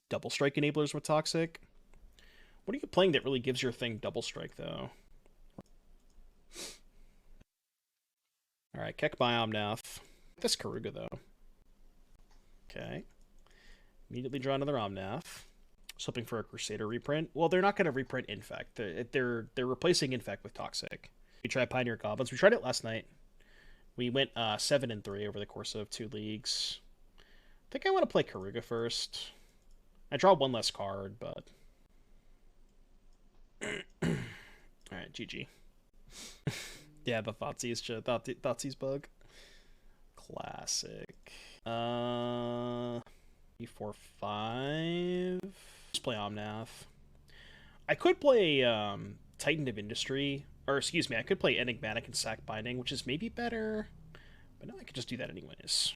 Double Strike enablers with Toxic. What are you playing that really gives your thing Double Strike, though? Alright, Keck by Omnath. This Keruga, though. Okay. Immediately draw another Omnath. Just hoping for a Crusader reprint. Well, they're not going to reprint Infect. They're replacing Infect with Toxic. We tried Pioneer Goblins. We tried it last night. We went 7-3 over the course of 2 leagues. I think I want to play Keruga first. I draw one less card, but... Alright, GG. Yeah, the Thoughtseize bug. Classic. E4-5. Just play Omnath. I could play Titan of Industry, or excuse me, I could play Enigmatic and Sack Binding, which is maybe better, but no, I could just do that anyways.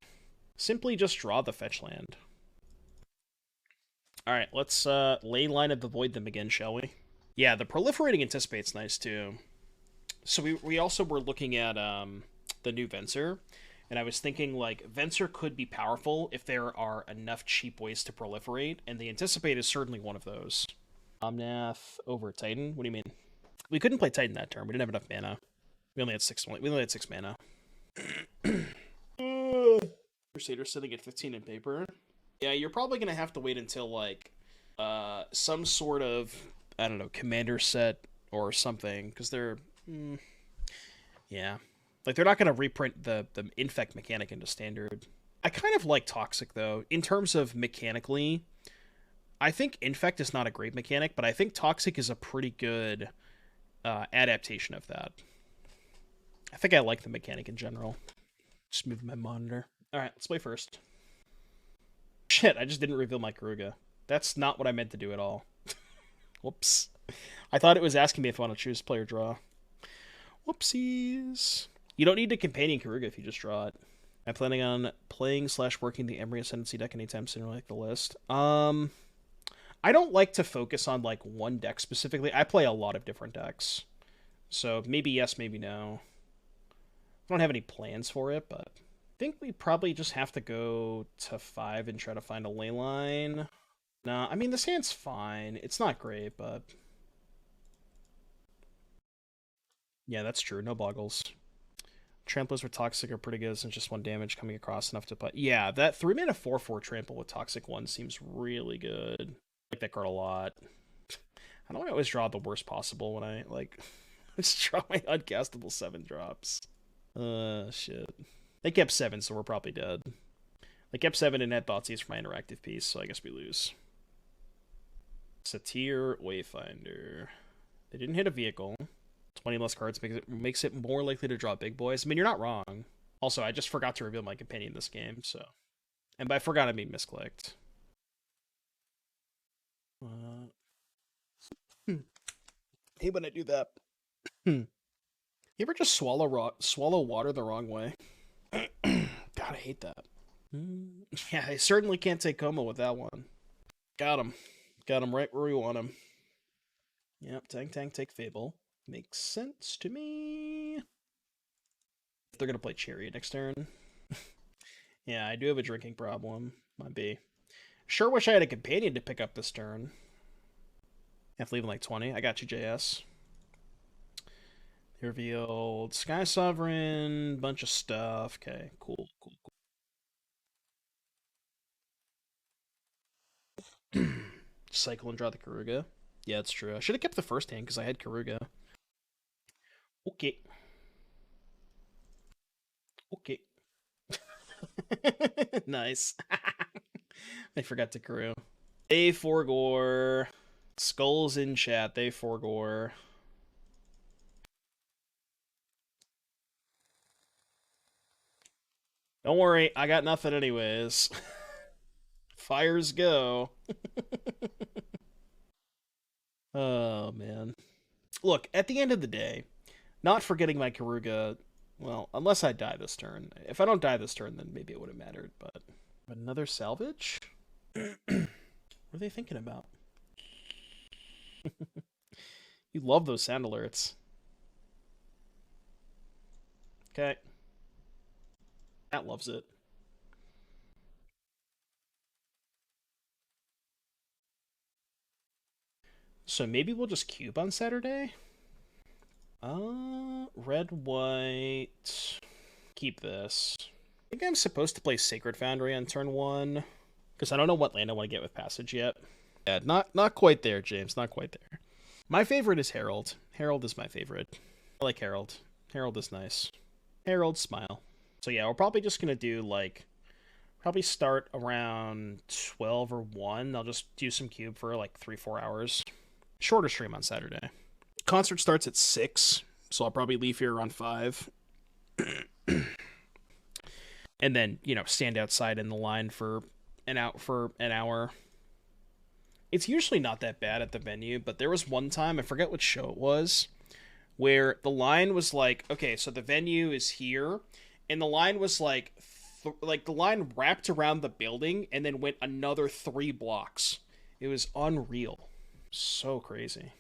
Simply just draw the fetch land. Alright, let's Leyline of the Void them again, shall we? Yeah, the Proliferating Anticipate's nice too. So we also were looking at the new Venser, and I was thinking, like, Venser could be powerful if there are enough cheap ways to proliferate, and the Anticipate is certainly one of those. Omnath over Titan? What do you mean? We couldn't play Titan that turn. We didn't have enough mana. We only had 6 mana. Crusader sitting at 15 in paper. Yeah, you're probably going to have to wait until, like, some sort of, I don't know, commander set or something, because they're... yeah. Like, they're not going to reprint the Infect mechanic into Standard. I kind of like Toxic, though. In terms of mechanically, I think Infect is not a great mechanic, but I think Toxic is a pretty good adaptation of that. I think I like the mechanic in general. Just move my monitor. Alright, let's play first. Shit, I just didn't reveal my Keruga. That's not what I meant to do at all. Whoops. I thought it was asking me if I want to choose play or draw. Whoopsies. You don't need to companion Keruga if you just draw it. I'm planning on playing/working the Emery Ascendancy deck anytime soon, like the list. I don't like to focus on, like, one deck specifically. I play a lot of different decks. So maybe yes, maybe no. I don't have any plans for it, but I think we probably just have to go to 5 and try to find a Leyline. Nah, I mean, this hand's fine. It's not great, but... yeah, that's true. No boggles. Tramplers with Toxic are pretty good since just 1 damage coming across enough to put... yeah, that 3 mana 4/4 trample with Toxic 1 seems really good. I like that card a lot. How do I always draw the worst possible when I, like, just draw my uncastable 7 drops? Shit. They kept 7, so we're probably dead. They kept 7 and had Thoughtseize for my interactive piece, so I guess we lose. Satyr Wayfinder. They didn't hit a vehicle. 20 less cards makes it more likely to draw big boys. I mean, you're not wrong. Also, I just forgot to reveal my companion this game, so... And by forgot, I mean misclicked. Uh, Hate when I do that. You ever just swallow water the wrong way? God, I hate that. Yeah, I certainly can't take Koma with that one. Got him. Got him right where we want him. Yep, tank, take Fable. Makes sense to me. They're gonna play Chariot next turn. Yeah, I do have a drinking problem. Might be. Sure wish I had a companion to pick up this turn. Have to leave in like 20. I got you, JS. They revealed Sky Sovereign, bunch of stuff. Okay, cool. Cycle and draw the Keruga. Yeah, it's true. I should have kept the first hand because I had Keruga. Okay. Okay. Nice. I forgot to crew. They forgore. Skulls in chat. They forgore. Don't worry, I got nothing anyways. Fires go. Oh, man. Look, at the end of the day, not forgetting my Keruga, well, unless I die this turn. If I don't die this turn, then maybe it would have mattered, but... Another salvage? What are they thinking about? You love those sound alerts. Okay. Cat loves it. So maybe we'll just cube on Saturday? Red, white... Keep this. I think I'm supposed to play Sacred Foundry on turn 1. Because I don't know what land I want to get with Passage yet. Yeah, not quite there, James. Not quite there. My favorite is Herald. Herald is my favorite. I like Herald. Herald is nice. Herald, smile. So yeah, we're probably just going to do, like... Probably start around 12 or 1. I'll just do some cube for, like, 3-4 hours. Shorter stream on Saturday. Concert starts at 6, so I'll probably leave here around 5. And then, you know, stand outside in the line for an hour. It's usually not that bad at the venue, but there was one time, I forget what show it was, where the line was like, okay, so the venue is here, and the line was like the line wrapped around the building and then went another 3 blocks. It was unreal. So crazy.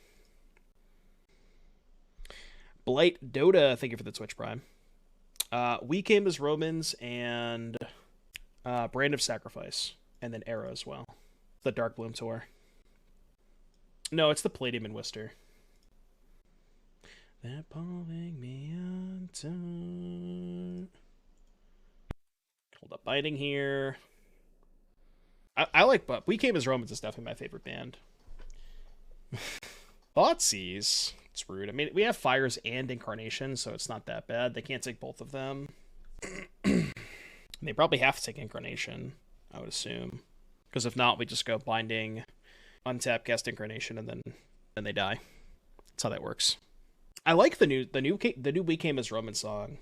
Blight Dota, thank you for the Twitch Prime. We came as Romans and Brand of Sacrifice, and then Arrow as well. The Dark Bloom tour. No, it's the Palladium in Worcester. They're pulling me onto... Hold up, Binding here. I like, but We Came as Romans is definitely my favorite band. Thoughtseize. It's rude. I mean, we have Fires and Incarnation, so it's not that bad. They can't take both of them. They probably have to take Incarnation, I would assume. Because if not, we just go Binding, untap, cast Incarnation, and then they die. That's how that works. I like the new We Came as Roman song,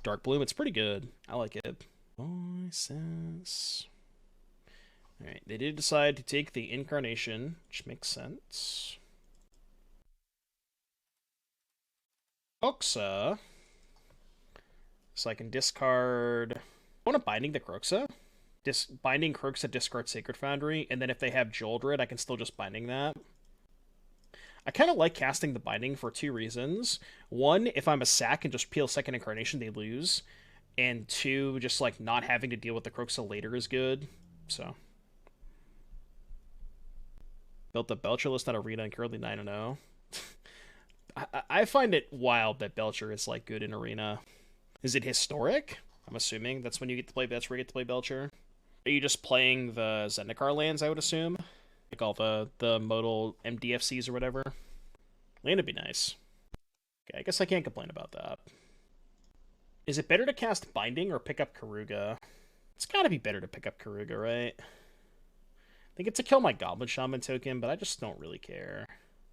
Dark Bloom. It's pretty good. I like it. Voices. All right, they did decide to take the Incarnation, which makes sense. Croxa. So I can discard... I want to Binding the Croxa. Binding Croxa, discard Sacred Foundry, and then if they have Joldred, I can still just Binding that. I kind of like casting the Binding for 2 reasons. 1, if I'm a sack and just peel second Incarnation, they lose. And 2, just like not having to deal with the Croxa later is good. So... Built the Belcher list on Arena and currently 9-0. I find it wild that Belcher is like good in Arena. Is it historic? I'm assuming that's when you get to play. That's where you get to play Belcher. Are you just playing the Zendikar lands? I would assume, like all the modal MDFCs or whatever. Land would be nice. Okay, I guess I can't complain about that. Is it better to cast Binding or pick up Keruga? It's got to be better to pick up Keruga, right? I get to kill my Goblin Shaman token, but I just don't really care.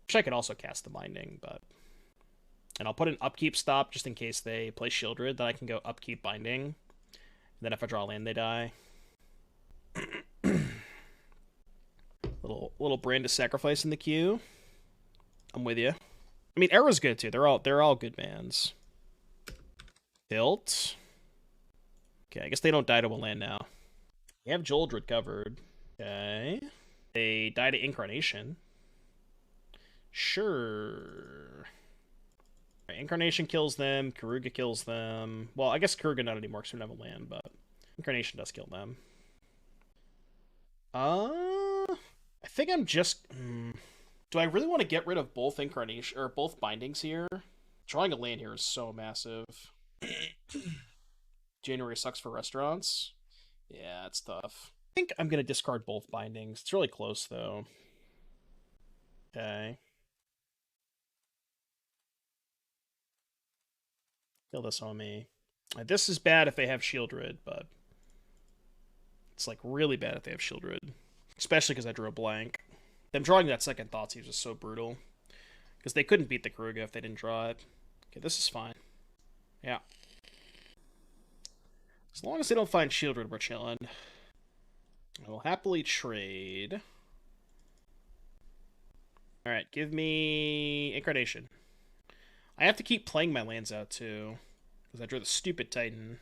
Wish I could also cast the Binding, but... And I'll put an upkeep stop just in case they play Shieldred, that I can go upkeep Binding. And then if I draw land, they die. Little brand of sacrifice in the queue. I'm with you. I mean, Arrow's good too. They're all good bans. Tilt. Okay, I guess they don't die to a land now. We have Joldred covered. Okay. They die to Incarnation. Sure. Right, Incarnation kills them. Keruga kills them. Well, I guess Keruga not anymore because we don't have a land, but Incarnation does kill them. I think I'm just... Do I really want to get rid of both Incarnation or both bindings here? Drawing a land here is so massive. January sucks for restaurants. Yeah, it's tough. I think I'm going to discard both bindings. It's really close, though. Okay. Kill this on me. This is bad if they have Shieldred, but... It's, like, really bad if they have Shieldred. Especially because I drew a blank. Them drawing that second thought seems just so brutal. Because they couldn't beat the Keruga if they didn't draw it. Okay, this is fine. Yeah. As long as they don't find Shieldred, we're chilling. I will happily trade. Alright, give me Incarnation. I have to keep playing my lands out, too. Because I drew the stupid Titan.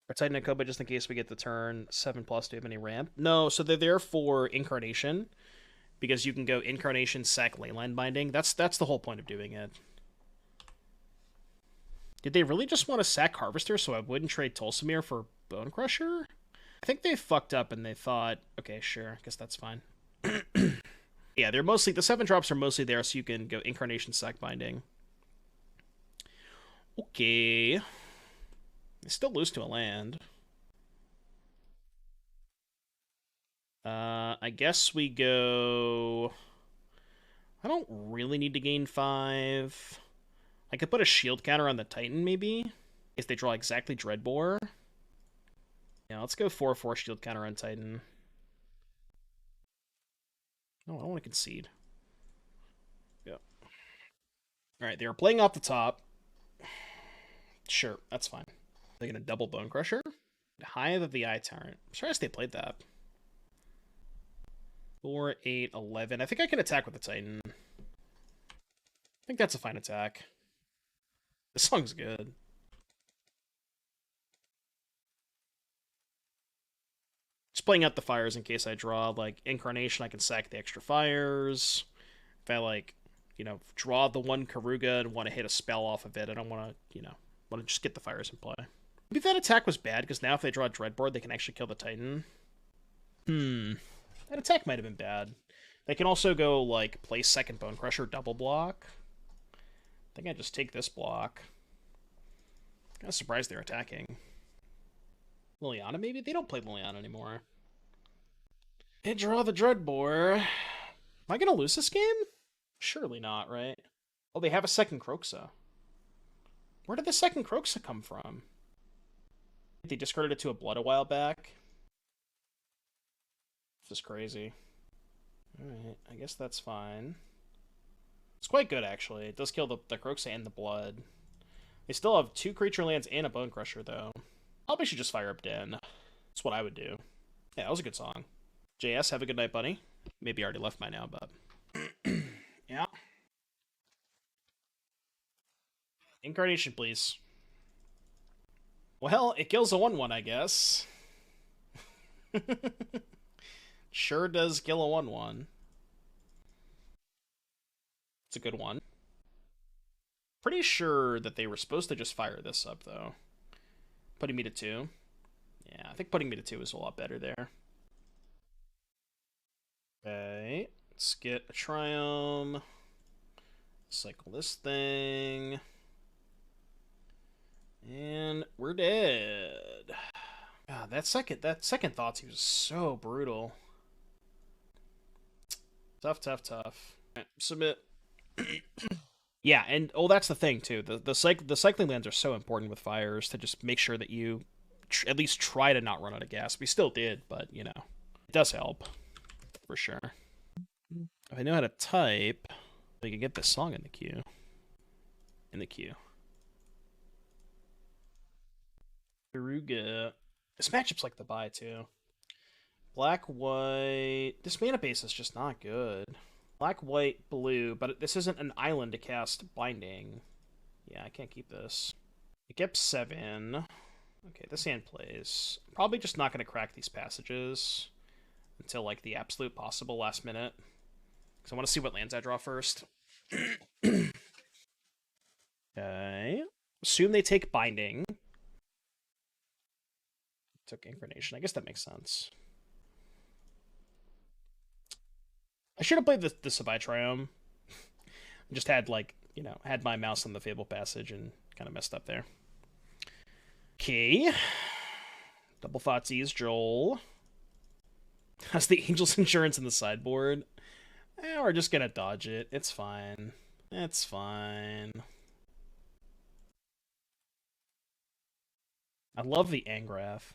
Or Titan and Koma just in case we get the turn 7+. Do you have any ramp? No, so they're there for Incarnation. Because you can go Incarnation, sack Leyline Binding. That's the whole point of doing it. Did they really just want to sack Harvester so I wouldn't trade Tolsimir for Bonecrusher? I think they fucked up and they thought, okay, sure, I guess that's fine. Yeah, they're mostly, the 7-drops are mostly there so you can go Incarnation, sack Binding. Okay. They still lose to a land. I guess we go... I don't really need to gain 5. I could put a shield counter on the Titan, maybe? If they draw exactly Dreadbore. Yeah, let's go 4/4 shield counter on Titan. No, I don't want to concede. Yep. Alright, they were playing off the top. Sure, that's fine. They're going to double Bonecrusher? Hive of the Eye Tyrant. I'm surprised they played that. 4, 8, 11. I think I can attack with the Titan. I think that's a fine attack. This song's good. Just playing out the fires in case I draw, like, Incarnation, I can sack the extra fires. If I, like, you know, draw the one Keruga and want to hit a spell off of it, I don't want to, you know, want to just get the fires in play. Maybe that attack was bad, because now if they draw Dreadboard, they can actually kill the Titan. That attack might have been bad. They can also go, like, play second Bonecrusher, double block. I think I just take this block. I'm surprised they're attacking. Liliana, maybe? They don't play Liliana anymore. They draw the Dreadbore. Am I going to lose this game? Surely not, right? Oh, they have a second Kroxa. Where did the second Kroxa come from? They discarded it to a Blood a while back. This is crazy. Alright, I guess that's fine. It's quite good, actually. It does kill the Kroxa and the Blood. They still have 2 creature lands and a Bonecrusher, though. Probably should just fire up Den. That's what I would do. Yeah, that was a good song. JS, have a good night, buddy. Maybe I already left by now, but... yeah. Incarnation, please. Well, it kills a 1/1, I guess. Sure does kill a 1/1. It's a good one. Pretty sure that they were supposed to just fire this up, though. Putting me to 2. Yeah, I think putting me to 2 is a lot better there. Okay, let's get a Triome. Cycle this thing. And we're dead. God, that second thought seems so brutal. Tough. Right, submit. Yeah, and that's the thing too. The cycling lands are so important with fires to just make sure that you at least try to not run out of gas. We still did, but you know, it does help for sure. If I know how to type, we can get this song in the queue. Keruga. This matchup's like the buy, too. Black, white... This mana base is just not good. Black, white, blue, but this isn't an island to cast Binding. Yeah, I can't keep this. It gets 7. Okay, this hand plays. Probably just not going to crack these passages until, like, the absolute possible last minute. Because I want to see what lands I draw first. Okay. Assume they take Binding. Took Incarnation. I guess that makes sense. I should have played the Savai Triome. Just had, like, you know, had my mouse on the Fabled Passage and kind of messed up there. Okay. Double Thoughtseize, Joel. Has the Angel's Insurance in the sideboard? We're just gonna dodge it. It's fine. It's fine. I love the Angrath.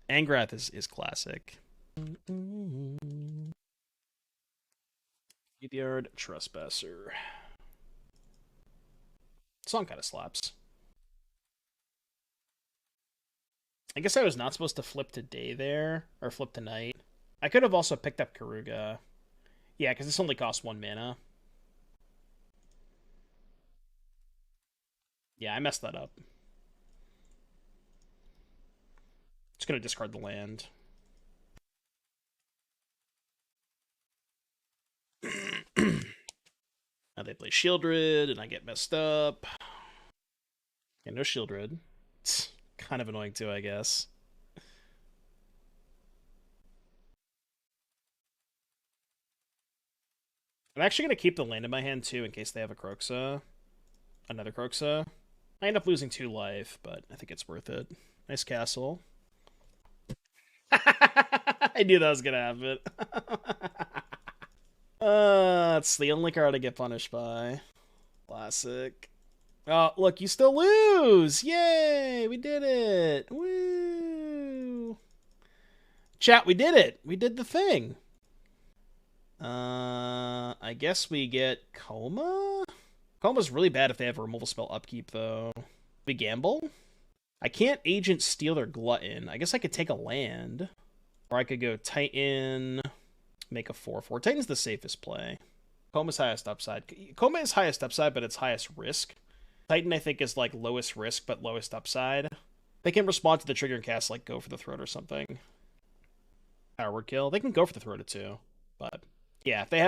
Angrath is classic. Graveyard Trespasser. Song kind of slaps. I guess I was not supposed to flip to day there, or flip to night. I could have also picked up Keruga. Yeah, because this only costs 1 mana. Yeah, I messed that up. Just gonna discard the land. Now they play Shieldred, and I get messed up. Yeah, no Shieldred. It's kind of annoying too, I guess. I'm actually going to keep the land in my hand too in case they have a Kroxa. Another Kroxa. I end up losing 2 life, but I think it's worth it. Nice castle. I knew that was going to happen. It's the only card I get punished by. Classic. Oh, look, you still lose! Yay! We did it! Woo! Chat, we did it! We did the thing! I guess we get Koma? Koma's really bad if they have a removal spell upkeep, though. We gamble? I can't Agent steal their Glutton. I guess I could take a land. Or I could go Titan, make a 4/4. Titan's the safest play. Koma's highest upside. Koma is highest upside, but it's highest risk. Titan, I think, is, like, lowest risk, but lowest upside. They can respond to the trigger and cast, like, Go for the Throat or something. Power word kill. They can go for the Throat too, but yeah, if they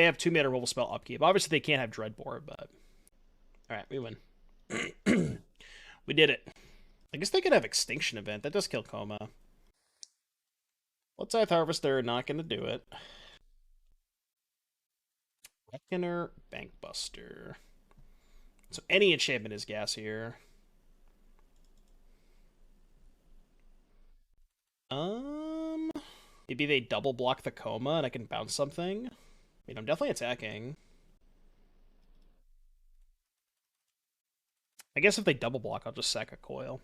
have 2 mana removal spell upkeep, obviously they can't have Dreadbore, but all right, we win. We did it. I guess they could have Extinction Event. That does kill Koma. Blood-Scythe Harvester, not gonna do it. Reckoner, Bankbuster. So any enchantment is gas here. Maybe they double block the Koma and I can bounce something. I mean, I'm definitely attacking. I guess if they double block, I'll just sack a coil.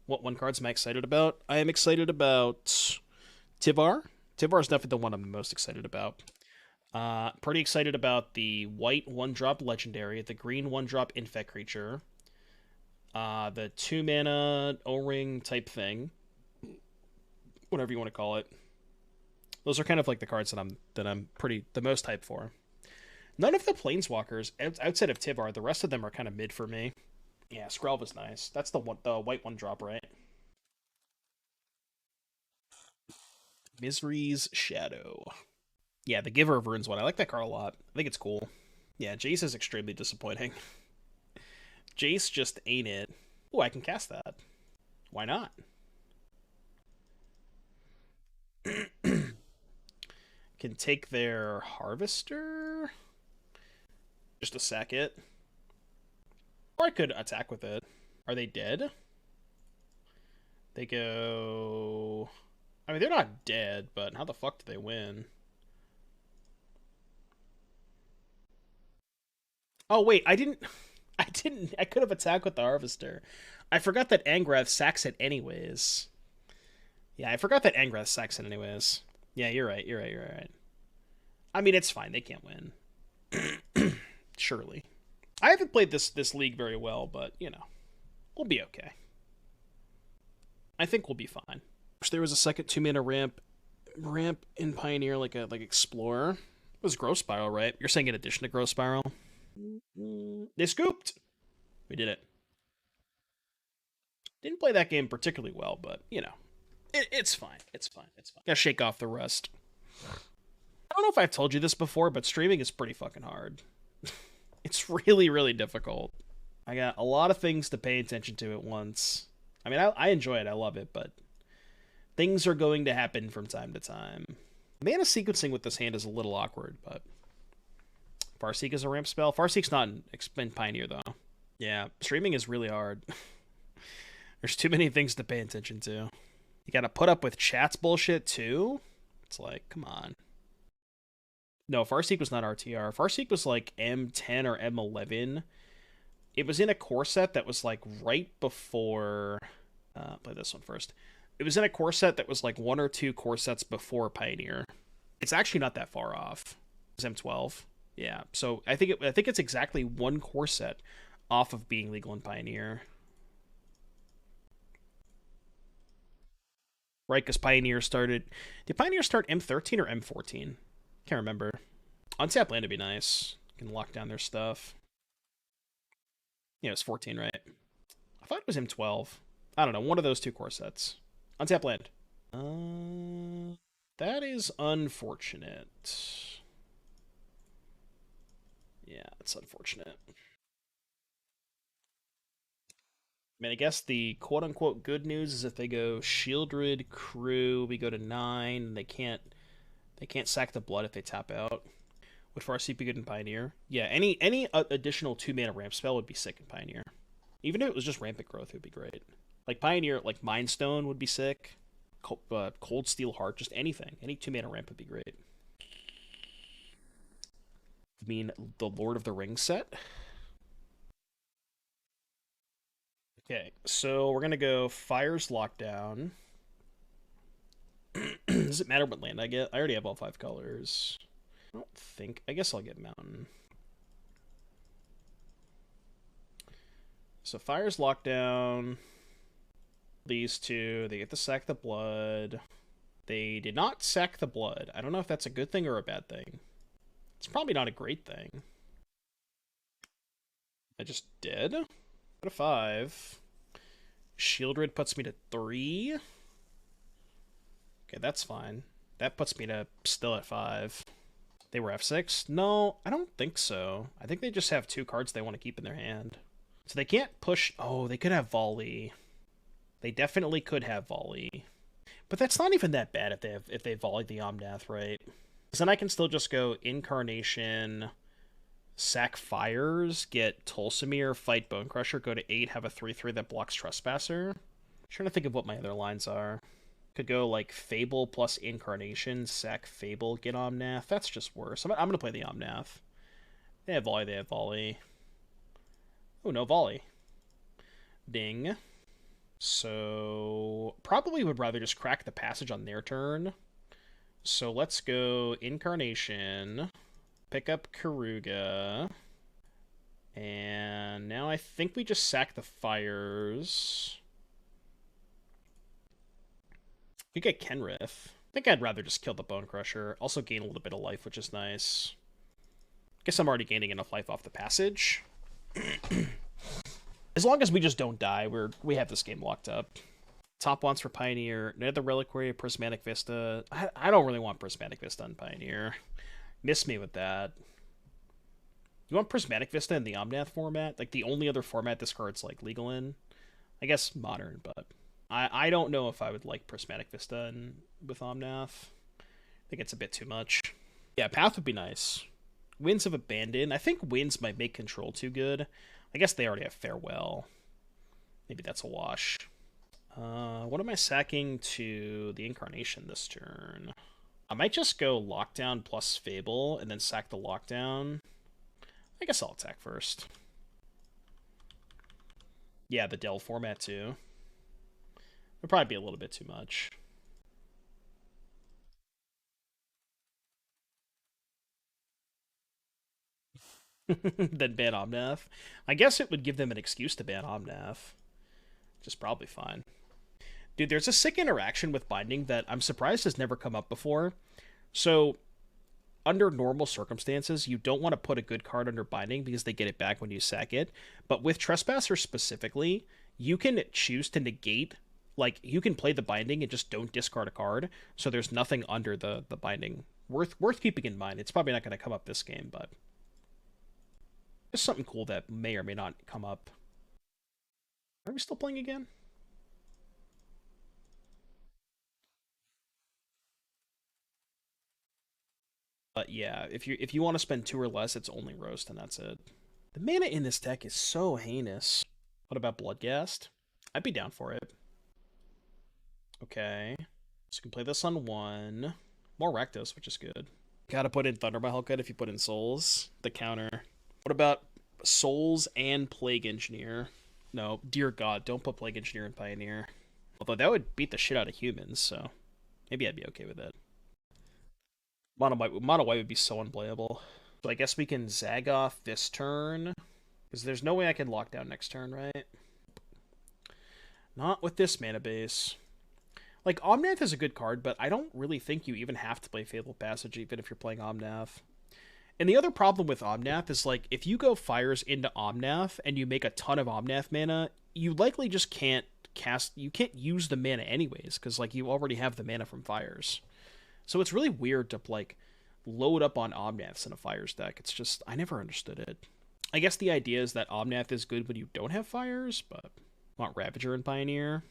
What 1 cards am I excited about? I am excited about Tivar. Tivar is definitely the one I'm most excited about. Pretty excited about the white 1-drop legendary, the green 1-drop infect creature, the 2 mana O-ring type thing, whatever you want to call it. Those are kind of like the cards that I'm the most hyped for. None of the planeswalkers outside of Tivar, the rest of them are kind of mid for me. Yeah, Skrelv is nice. That's the white 1-drop, right? Misery's Shadow. Yeah, the Giver of Runes one. I like that card a lot. I think it's cool. Yeah, Jace is extremely disappointing. Jace just ain't it. Oh, I can cast that. Why not? Can take their Harvester. Just to sack it. Or I could attack with it. Are they dead? They go... I mean, they're not dead, but how the fuck do they win? Oh, wait, I could have attacked with the Harvester. I forgot that Angrath sacks it anyways. Yeah, I forgot that Angrath sacks it anyways. Yeah, you're right. I mean, it's fine. They can't win. Surely. I haven't played this league very well, but, you know, we'll be okay. I think we'll be fine. If there was a second 2-mana ramp in Pioneer, like Explorer. It was Growth Spiral, right? You're saying in addition to Growth Spiral? They scooped! We did it. Didn't play that game particularly well, but, you know. It's fine. It's fine. It's fine. Gotta shake off the rust. I don't know if I've told you this before, but streaming is pretty fucking hard. It's really, really difficult. I got a lot of things to pay attention to at once. I mean, I enjoy it. I love it, but things are going to happen from time to time. Mana sequencing with this hand is a little awkward, but Farseek is a ramp spell. Farseek's not in Pioneer, though. Yeah, streaming is really hard. There's too many things to pay attention to. You gotta put up with chat's bullshit, too? It's like, come on. No, Farseek was not RTR. Farseek was like M10 or M11. It was in a core set that was like right before... play this one first. It was in a core set that was like 1 or 2 core sets before Pioneer. It's actually not that far off. It was M12. Yeah, so I think it's exactly 1 core set off of being legal in Pioneer. Right, because Pioneer started... Did Pioneer start M13 or M14? Can't remember. Untap land would be nice. You can lock down their stuff. Yeah, it was 14, right? I thought it was M12. I don't know, one of those 2 core sets. Untap land. That is unfortunate. Yeah, it's unfortunate. I mean, I guess the quote-unquote good news is if they go Shieldred, Crew, we go to 9, and they can't sack the blood if they tap out. Would Farseek be good in Pioneer? Yeah, any additional 2-mana ramp spell would be sick in Pioneer. Even if it was just rampant growth, it would be great. Like Pioneer, like Mind Stone would be sick. Cold Steel Heart, just anything. Any 2-mana ramp would be great. You mean the Lord of the Rings set? Okay, so we're gonna go Fire's Lockdown. Does it matter what land I get? I already have all 5 colors. I don't think. I guess I'll get Mountain. So Fire's Lockdown. These 2, they get to sack the blood. They did not sack the blood. I don't know if that's a good thing or a bad thing. It's probably not a great thing. I just did. Go to 5. Shieldred puts me to 3. Okay, that's fine. That puts me to still at 5. They were F6? No, I don't think so. I think they just have 2 cards they want to keep in their hand. So they can't push... Oh, they could have Volley. They definitely could have Volley. But that's not even that bad if they volleyed the Omnath, right? Because then I can still just go Incarnation, sack Fires, get Tolsimir, fight Bonecrusher, go to 8, have a 3/3 that blocks Trespasser. I'm trying to think of what my other lines are. Could go like Fable plus Incarnation, sack Fable, get Omnath. That's just worse. I'm going to play the Omnath. They have Volley, they have Volley. Oh, no Volley. Ding. So, probably would rather just crack the passage on their turn. So let's go Incarnation, pick up Keruga, and now I think we just sack the Fires. We get Kenrith. I think I'd rather just kill the Bonecrusher. Also gain a little bit of life, which is nice. Guess I'm already gaining enough life off the passage. As long as we just don't die, we have this game locked up. Top wants for Pioneer. Nether Reliquary, Prismatic Vista. I don't really want Prismatic Vista on Pioneer. Miss me with that. You want Prismatic Vista in the Omnath format? Like the only other format this card's like legal in? I guess Modern, but I don't know if I would like Prismatic Vista with Omnath. I think it's a bit too much. Yeah, Path would be nice. Winds of Abandon. I think Winds might make Control too good. I guess they already have Farewell. Maybe that's a wash. What am I sacking to the Incarnation this turn? I might just go Lockdown plus Fable and then sack the Lockdown. I guess I'll attack first. Yeah, the Delve format too. It'll probably be a little bit too much. Then ban Omnath. I guess it would give them an excuse to ban Omnath. Which is probably fine. Dude, there's a sick interaction with Binding that I'm surprised has never come up before. So, under normal circumstances, you don't want to put a good card under Binding because they get it back when you sack it. But with Trespasser specifically, you can choose to negate, like, you can play the Binding and just don't discard a card, so there's nothing under the Binding. Worth keeping in mind. It's probably not going to come up this game, but there's something cool that may or may not come up. Are we still playing again? But yeah, if you want to spend 2 or less, it's only Roast, and that's it. The mana in this deck is so heinous. What about Bloodghast? I'd be down for it. Okay. So you can play this on 1. More Rectus, which is good. Gotta put in Thunderbolt Hellcat if you put in Souls. The counter. What about Souls and Plague Engineer? No, dear God, don't put Plague Engineer and Pioneer. Although that would beat the shit out of humans, so maybe I'd be okay with it. Mono white would be so unplayable. So I guess we can Zagoth this turn. Because there's no way I can lock down next turn, right? Not with this mana base. Like, Omnath is a good card, but I don't really think you even have to play Fabled Passage, even if you're playing Omnath. And the other problem with Omnath is, like, if you go Fires into Omnath and you make a ton of Omnath mana, you likely just can't use the mana anyways, because, like, you already have the mana from Fires. So it's really weird to, like, load up on Omnaths in a Fires deck. It's just, I never understood it. I guess the idea is that Omnath is good when you don't have Fires, but I want Ravager and Pioneer.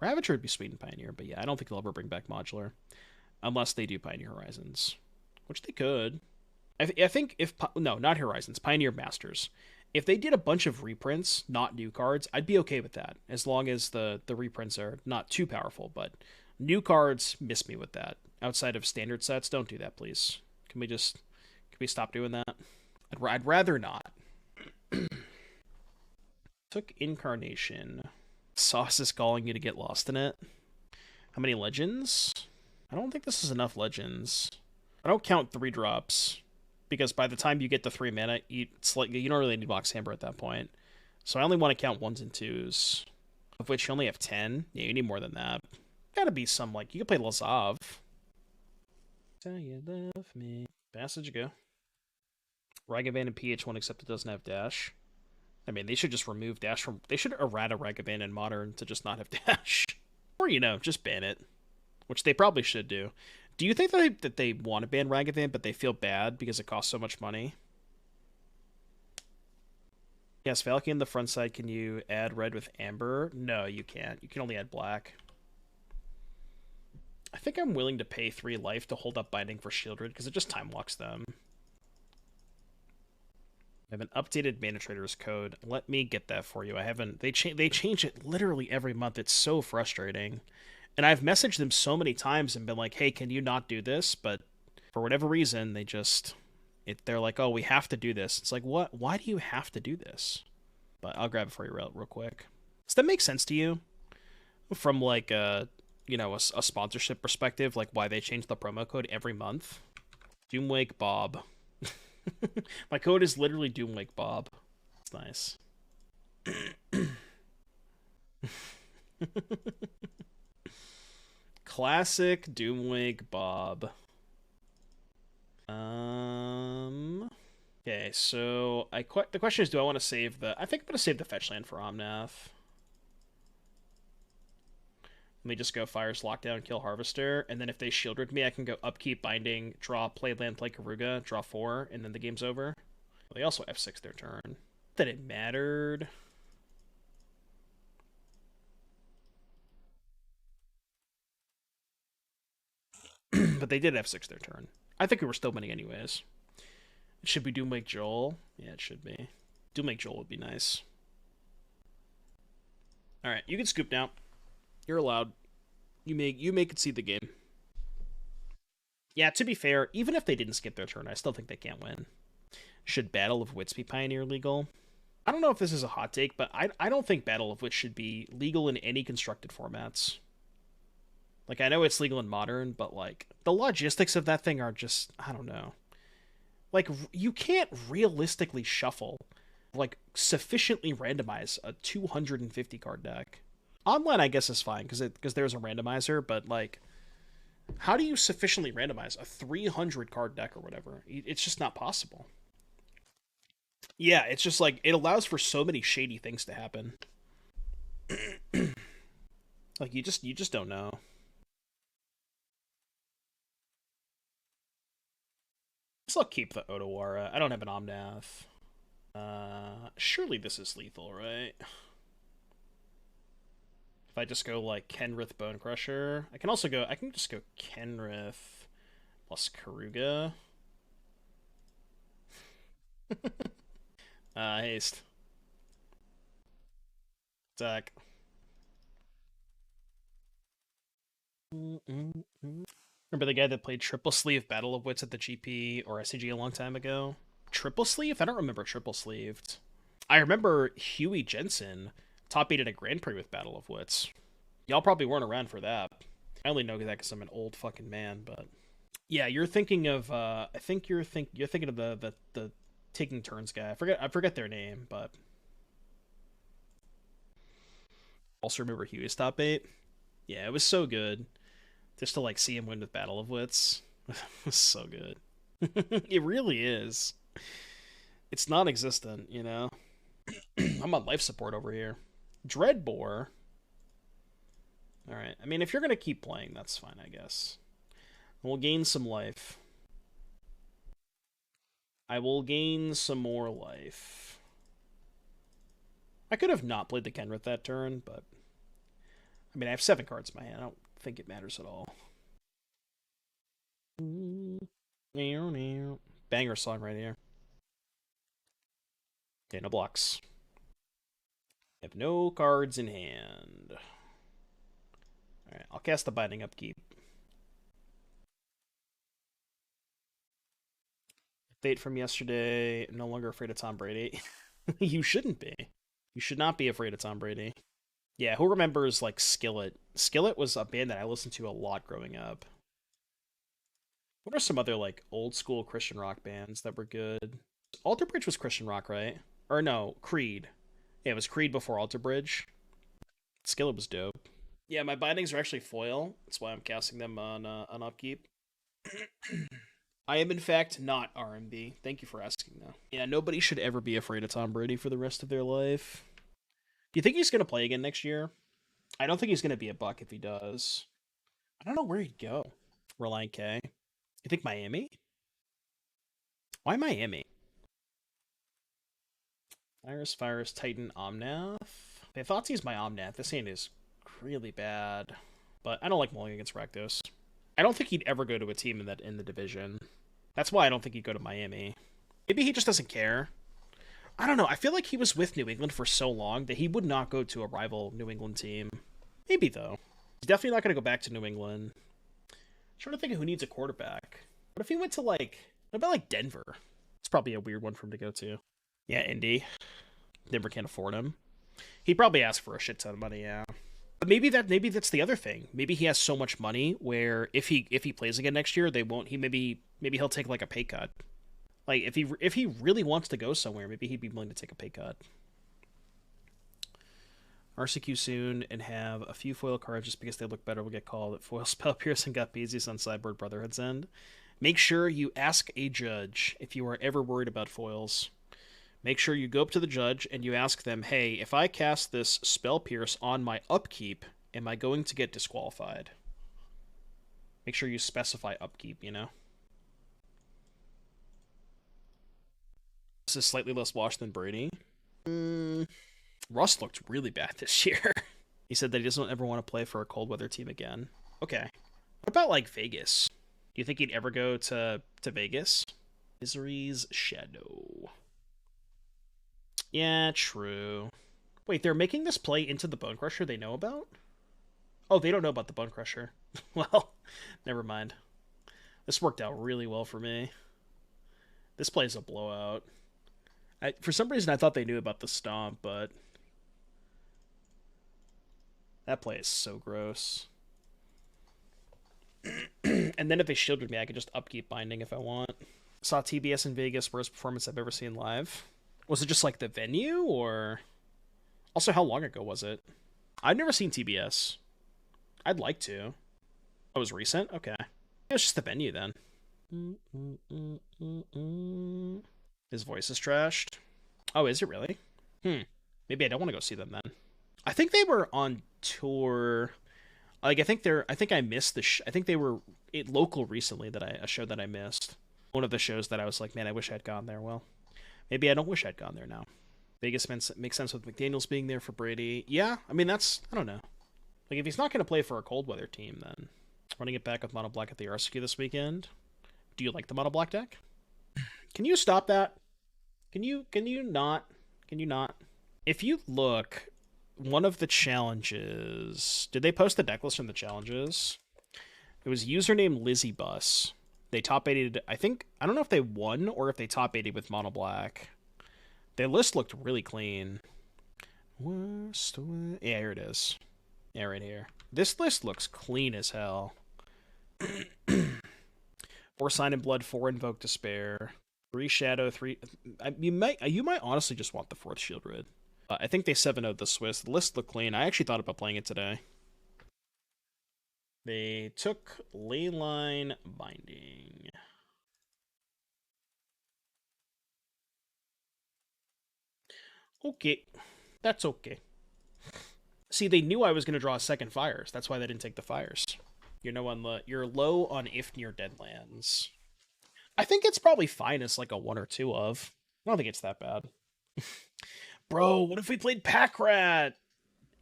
Ravager would be sweet in Pioneer, but yeah, I don't think they'll ever bring back Modular. Unless they do Pioneer Horizons. Which they could. I think if... No, not Horizons. Pioneer Masters. If they did a bunch of reprints, not new cards, I'd be okay with that. As long as the reprints are not too powerful, but new cards, miss me with that. Outside of standard sets, don't do that, please. Can we stop doing that? I'd rather not. Took Incarnation. Sauce is calling you to get lost in it. How many legends? I don't think this is enough legends. I don't count 3 drops. Because by the time you get to 3 mana, you don't really need Box Hammer at that point. So I only want to count 1s and 2s. Of which you only have 10. Yeah, you need more than that. Gotta be some, like, you can play Lazav. Tell you love me. Passage, go. Ragavan and PH1, except it doesn't have dash. I mean, they should just remove dash from... They should errata Ragavan in Modern to just not have dash. Or, just ban it. Which they probably should do. Do you think that they want to ban Ragavan, but they feel bad because it costs so much money? Yes, Valky on the front side, can you add red with amber? No, you can't. You can only add black. I think I'm willing to pay 3 life to hold up Binding for Shieldred, because it just time walks them. I have an updated Mana Trader's code. Let me get that for you. I haven't... They change it literally every month. It's so frustrating. And I've messaged them so many times and been like, hey, can you not do this? But for whatever reason, they just... They're like, oh, we have to do this. It's like, what? Why do you have to do this? But I'll grab it for you real quick. Does that make sense to you? From, like, a sponsorship perspective, like why they change the promo code every month? Doomwake Bob. My code is literally Doomwake Bob. It's nice. Classic Doomwake Bob. Okay, so the question is, do I want to save the... I think I'm going to save the fetch land for Omnath. Let me just go Fires, Lockdown, kill Harvester, and then if they Shieldred me, I can go Upkeep, Binding, draw, play land, play Keruga, draw 4, and then the game's over. They also F6 their turn. Not that it mattered. But they did F6 their turn. I think we were still winning anyways. It should be Doomwake Joel. Yeah, it should be. Doomwake Joel would be nice. Alright, you can scoop now. You're allowed. You may concede the game. Yeah, to be fair, even if they didn't skip their turn, I still think they can't win. Should Battle of Wits be Pioneer legal? I don't know if this is a hot take, but I don't think Battle of Wits should be legal in any constructed formats. Like, I know it's legal in Modern, but, like, the logistics of that thing are just, I don't know. Like, you can't realistically shuffle, like, sufficiently randomize a 250 card deck. Online, I guess, is fine because there's a randomizer, but like, how do you sufficiently randomize a 300 card deck or whatever? It's just not possible. Yeah, it's just like it allows for so many shady things to happen. Like you just don't know. So I'll keep the Otawara. I don't have an Omnath. Surely this is lethal, right? If I just go like Kenrith Bonecrusher, I can just go Kenrith plus Keruga. Haste. Attack. Remember the guy that played Triple Sleeve Battle of Wits at the GP or SCG a long time ago? Triple Sleeve? I don't remember Triple Sleeved. I remember Huey Jensen top 8 at a Grand Prix with Battle of Wits. Y'all probably weren't around for that. I only know that because I'm an old fucking man, but yeah, you're thinking of I think you're thinking of the taking turns guy. I forget their name, but also remember Huey's top 8. Yeah, it was so good. Just to like see him win with Battle of Wits was so good. It really is. It's non-existent, you know. I'm on life support over here. Dreadbore. All right. I mean, if you're gonna keep playing, that's fine, I guess. We'll gain some life. I will gain some more life. I could have not played the Kenrith that turn, but I mean, I have 7 cards in my hand. I don't think it matters at all. Banger song right here. Okay, no blocks. I have no cards in hand. Alright, I'll cast the Binding Upkeep. Update from yesterday. No longer afraid of Tom Brady. You shouldn't be. You should not be afraid of Tom Brady. Yeah, who remembers, like, Skillet? Skillet was a band that I listened to a lot growing up. What are some other, like, old-school Christian rock bands that were good? Alter Bridge was Christian rock, right? Or no, Creed. Yeah, it was Creed before Alter Bridge. Skillet was dope. Yeah, my bindings are actually foil. That's why I'm casting them on upkeep. I am, in fact, not RMB. Thank you for asking, though. Yeah, nobody should ever be afraid of Tom Brady for the rest of their life. Do you think he's going to play again next year? I don't think he's going to be a buck if he does. I don't know where he'd go. Reliant K. You think Miami? Why Miami? Virus, Titan, Omnath. If Thoughtsei's my Omnath, this hand is really bad. But I don't like mulling against Rakdos. I don't think he'd ever go to a team in the division. That's why I don't think he'd go to Miami. Maybe he just doesn't care. I don't know. I feel like he was with New England for so long that he would not go to a rival New England team. Maybe, though. He's definitely not going to go back to New England. I'm trying to think of who needs a quarterback. What if he went to, like... What about, like, Denver? It's probably a weird one for him to go to. Yeah, Indy. Denver can't afford him. He'd probably ask for a shit ton of money, yeah. But maybe that's the other thing. Maybe he has so much money where if he plays again next year, they won't... Maybe he'll take, like, a pay cut. Like, if he really wants to go somewhere, maybe he'd be willing to take a pay cut. RCQ soon and have a few foil cards just because they look better will get called. At foil spell piercing got Beesies on Sideboard Brotherhood's end. Make sure you ask a judge if you are ever worried about foils. Make sure you go up to the judge and you ask them, hey, if I cast this spell pierce on my upkeep, am I going to get disqualified? Make sure you specify upkeep, you know? This is slightly less washed than Brady. Russ looked really bad this year. He said that he doesn't ever want to play for a cold weather team again. Okay. What about, like, Vegas? Do you think he'd ever go to Vegas? Misery's Shadow. Yeah, true. Wait, they're making this play into the Bonecrusher they know about? Oh, they don't know about the Bonecrusher. Well, never mind. This worked out really well for me. This play is a blowout. For some reason, I thought they knew about the Stomp, but... That play is so gross. And then if they shielded me, I could just upkeep Binding if I want. Saw TBS in Vegas, worst performance I've ever seen live. Was it just like the venue, or... Also, how long ago was it? I've never seen TBS. I'd like to. Oh, it was recent? Okay. It was just the venue then. His voice is trashed. Oh, is it really? Maybe I don't want to go see them then. I think they were on tour. Like, I think I missed I think they were local recently, a show that I missed. One of the shows that I was like, man, I wish I'd gone there. Well, maybe I don't wish I'd gone there now. Vegas makes sense with McDaniels being there for Brady. Yeah, I mean, I don't know. Like, if he's not going to play for a cold weather team, then running it back with Mono Black at the RSQ this weekend. Do you like the Mono Black deck? Can you stop that? Can you not? Can you not? If you look, one of the challenges... Did they post the deck list from the challenges? It was username Lizzie Bus. They top 8'd, I don't know if they won or if they top 8'd with Mono Black. Their list looked really clean. Yeah, here it is. Yeah, right here. This list looks clean as hell. 4 Sign in Blood, 4 Invoke Despair, 3 Shadow, 3... You might honestly just want the 4th Shield Rid. I think they 7-0'd the Swiss. The list looked clean. I actually thought about playing it today. They took Leyline Binding. Okay. That's okay. See, they knew I was going to draw a second Fires. That's why they didn't take the Fires. You're low on Ifnir Deadlands. I think it's probably fine as like a 1 or 2 of. I don't think it's that bad. Bro, what if we played Pack Rat?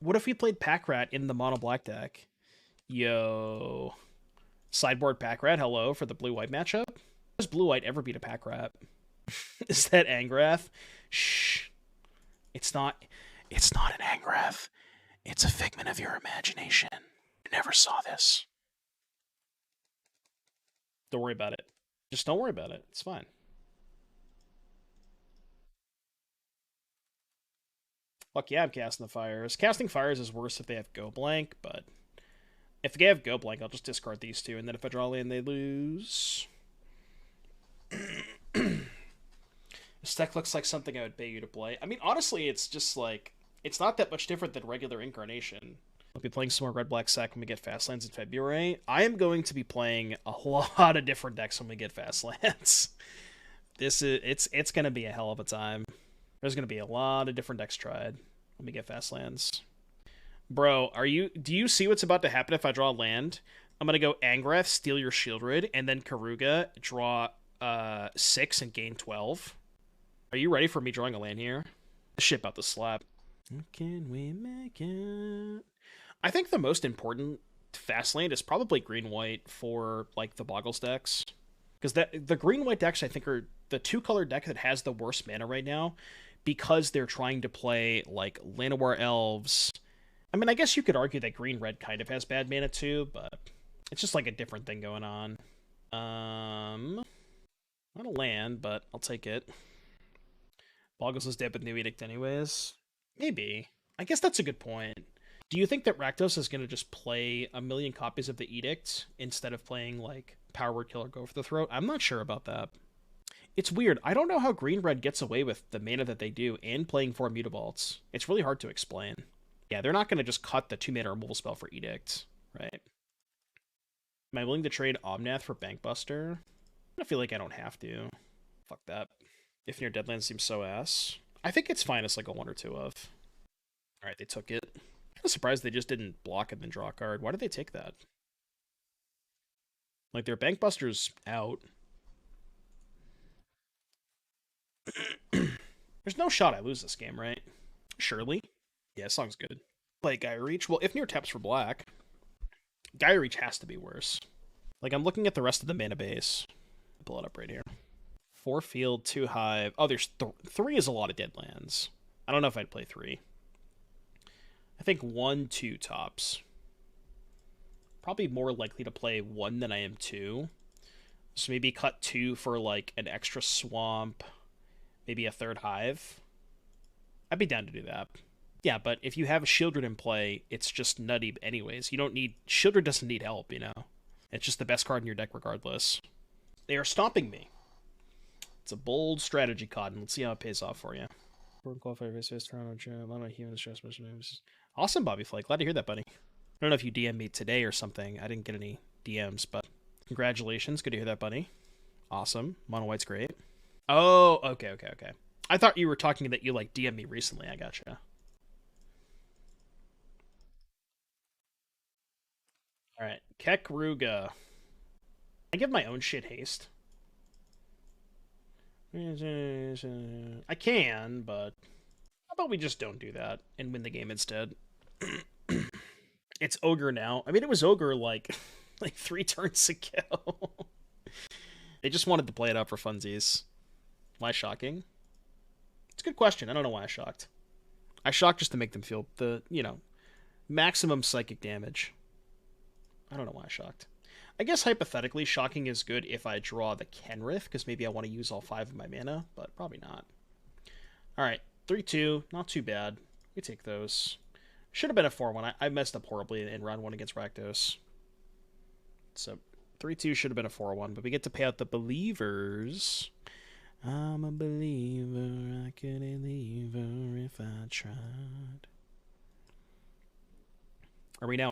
What if we played Pack Rat in the Mono Black deck? Yo. Sideboard Pack Rat, hello, for the blue-white matchup. Does blue-white ever beat a Pack Rat? Is that Angrath? Shh. It's not an Angrath. It's a figment of your imagination. You never saw this. Don't worry about it. Just don't worry about it. It's fine. Fuck yeah, I'm casting the Fires. Casting Fires is worse if they have Go Blank, but if they have Go Blank, I'll just discard these 2, and then if I draw land, they lose. This deck looks like something I would pay you to play. I mean, honestly, it's just like... It's not that much different than regular Incarnation. I'll be playing some more Red-Black Sack when we get Fast Lands in February. I am going to be playing a lot of different decks when we get Fast Lands. It's going to be a hell of a time. There's going to be a lot of different decks tried when we get Fast Lands. Bro, do you see what's about to happen if I draw a land? I'm going to go Angrath, steal your Shield Rid, and then Keruga, draw 6 and gain 12. Are you ready for me drawing a land here? This shit about to slap. Can we make it? I think the most important fast land is probably green-white for, like, the Boggles decks. Because the green-white decks, I think, are the 2-color deck that has the worst mana right now because they're trying to play, like, Llanowar Elves. I mean, I guess you could argue that green-red kind of has bad mana, too, but it's just, like, a different thing going on. Not a land, but I'll take it. Boggles is dead with New Edict anyways. Maybe. I guess that's a good point. Do you think that Rakdos is going to just play a million copies of the Edict instead of playing, like, Power Word Kill or Go for the Throat? I'm not sure about that. It's weird. I don't know how Green-Red gets away with the mana that they do and playing 4 Mutabolts. It's really hard to explain. Yeah, they're not going to just cut the 2-mana removal spell for Edict, right? Am I willing to trade Omnath for Bankbuster? I feel like I don't have to. Fuck that. If Near Deadlands seems so ass. I think it's fine as like a 1 or 2 of. Alright, they took it. I'm surprised they just didn't block and then draw a card. Why did they take that? Like, their Bankbuster's out. There's no shot I lose this game, right? Surely. Yeah, this song's good. Play Gaia Reach. Well, if Near taps for black, Gaia Reach has to be worse. Like, I'm looking at the rest of the mana base. I'll pull it up right here. 4 field, 2 hive. Oh, there's 3 is a lot of Deadlands. I don't know if I'd play 3. I think 1, 2 tops. Probably more likely to play 1 than I am 2. So maybe cut 2 for, like, an extra swamp. Maybe a 3rd hive. I'd be down to do that. Yeah, but if you have a Shieldred in play, it's just nutty anyways. You don't need... Shieldred doesn't need help, you know? It's just the best card in your deck regardless. They are stomping me. It's a bold strategy, Cotton. Let's see how it pays off for you. Awesome, Bobby Flake. Glad to hear that, buddy. I don't know if you DM'd me today or something. I didn't get any DMs, but congratulations. Good to hear that, buddy. Awesome. Mono White's great. Oh, okay. I thought you were talking that you, like, DM'd me recently. I gotcha. Alright. Keruga. I give my own shit haste. I can, but how about we just don't do that and win the game instead? It's Ogre now. I mean, it was Ogre like 3 turns ago. They just wanted to play it up for funsies. Why shocking? It's a good question. I don't know why I shocked. I shocked just to make them feel the, maximum psychic damage. I don't know why I shocked. I guess hypothetically, shocking is good if I draw the Kenrith, because maybe I want to use all 5 of my mana, but probably not. Alright, 3-2, not too bad. We take those. Should have been a 4-1. I messed up horribly in round 1 against Rakdos. So, 3-2 should have been a 4-1, but we get to pay out the Believers. I'm a believer, I couldn't leave her if I tried. Are we now?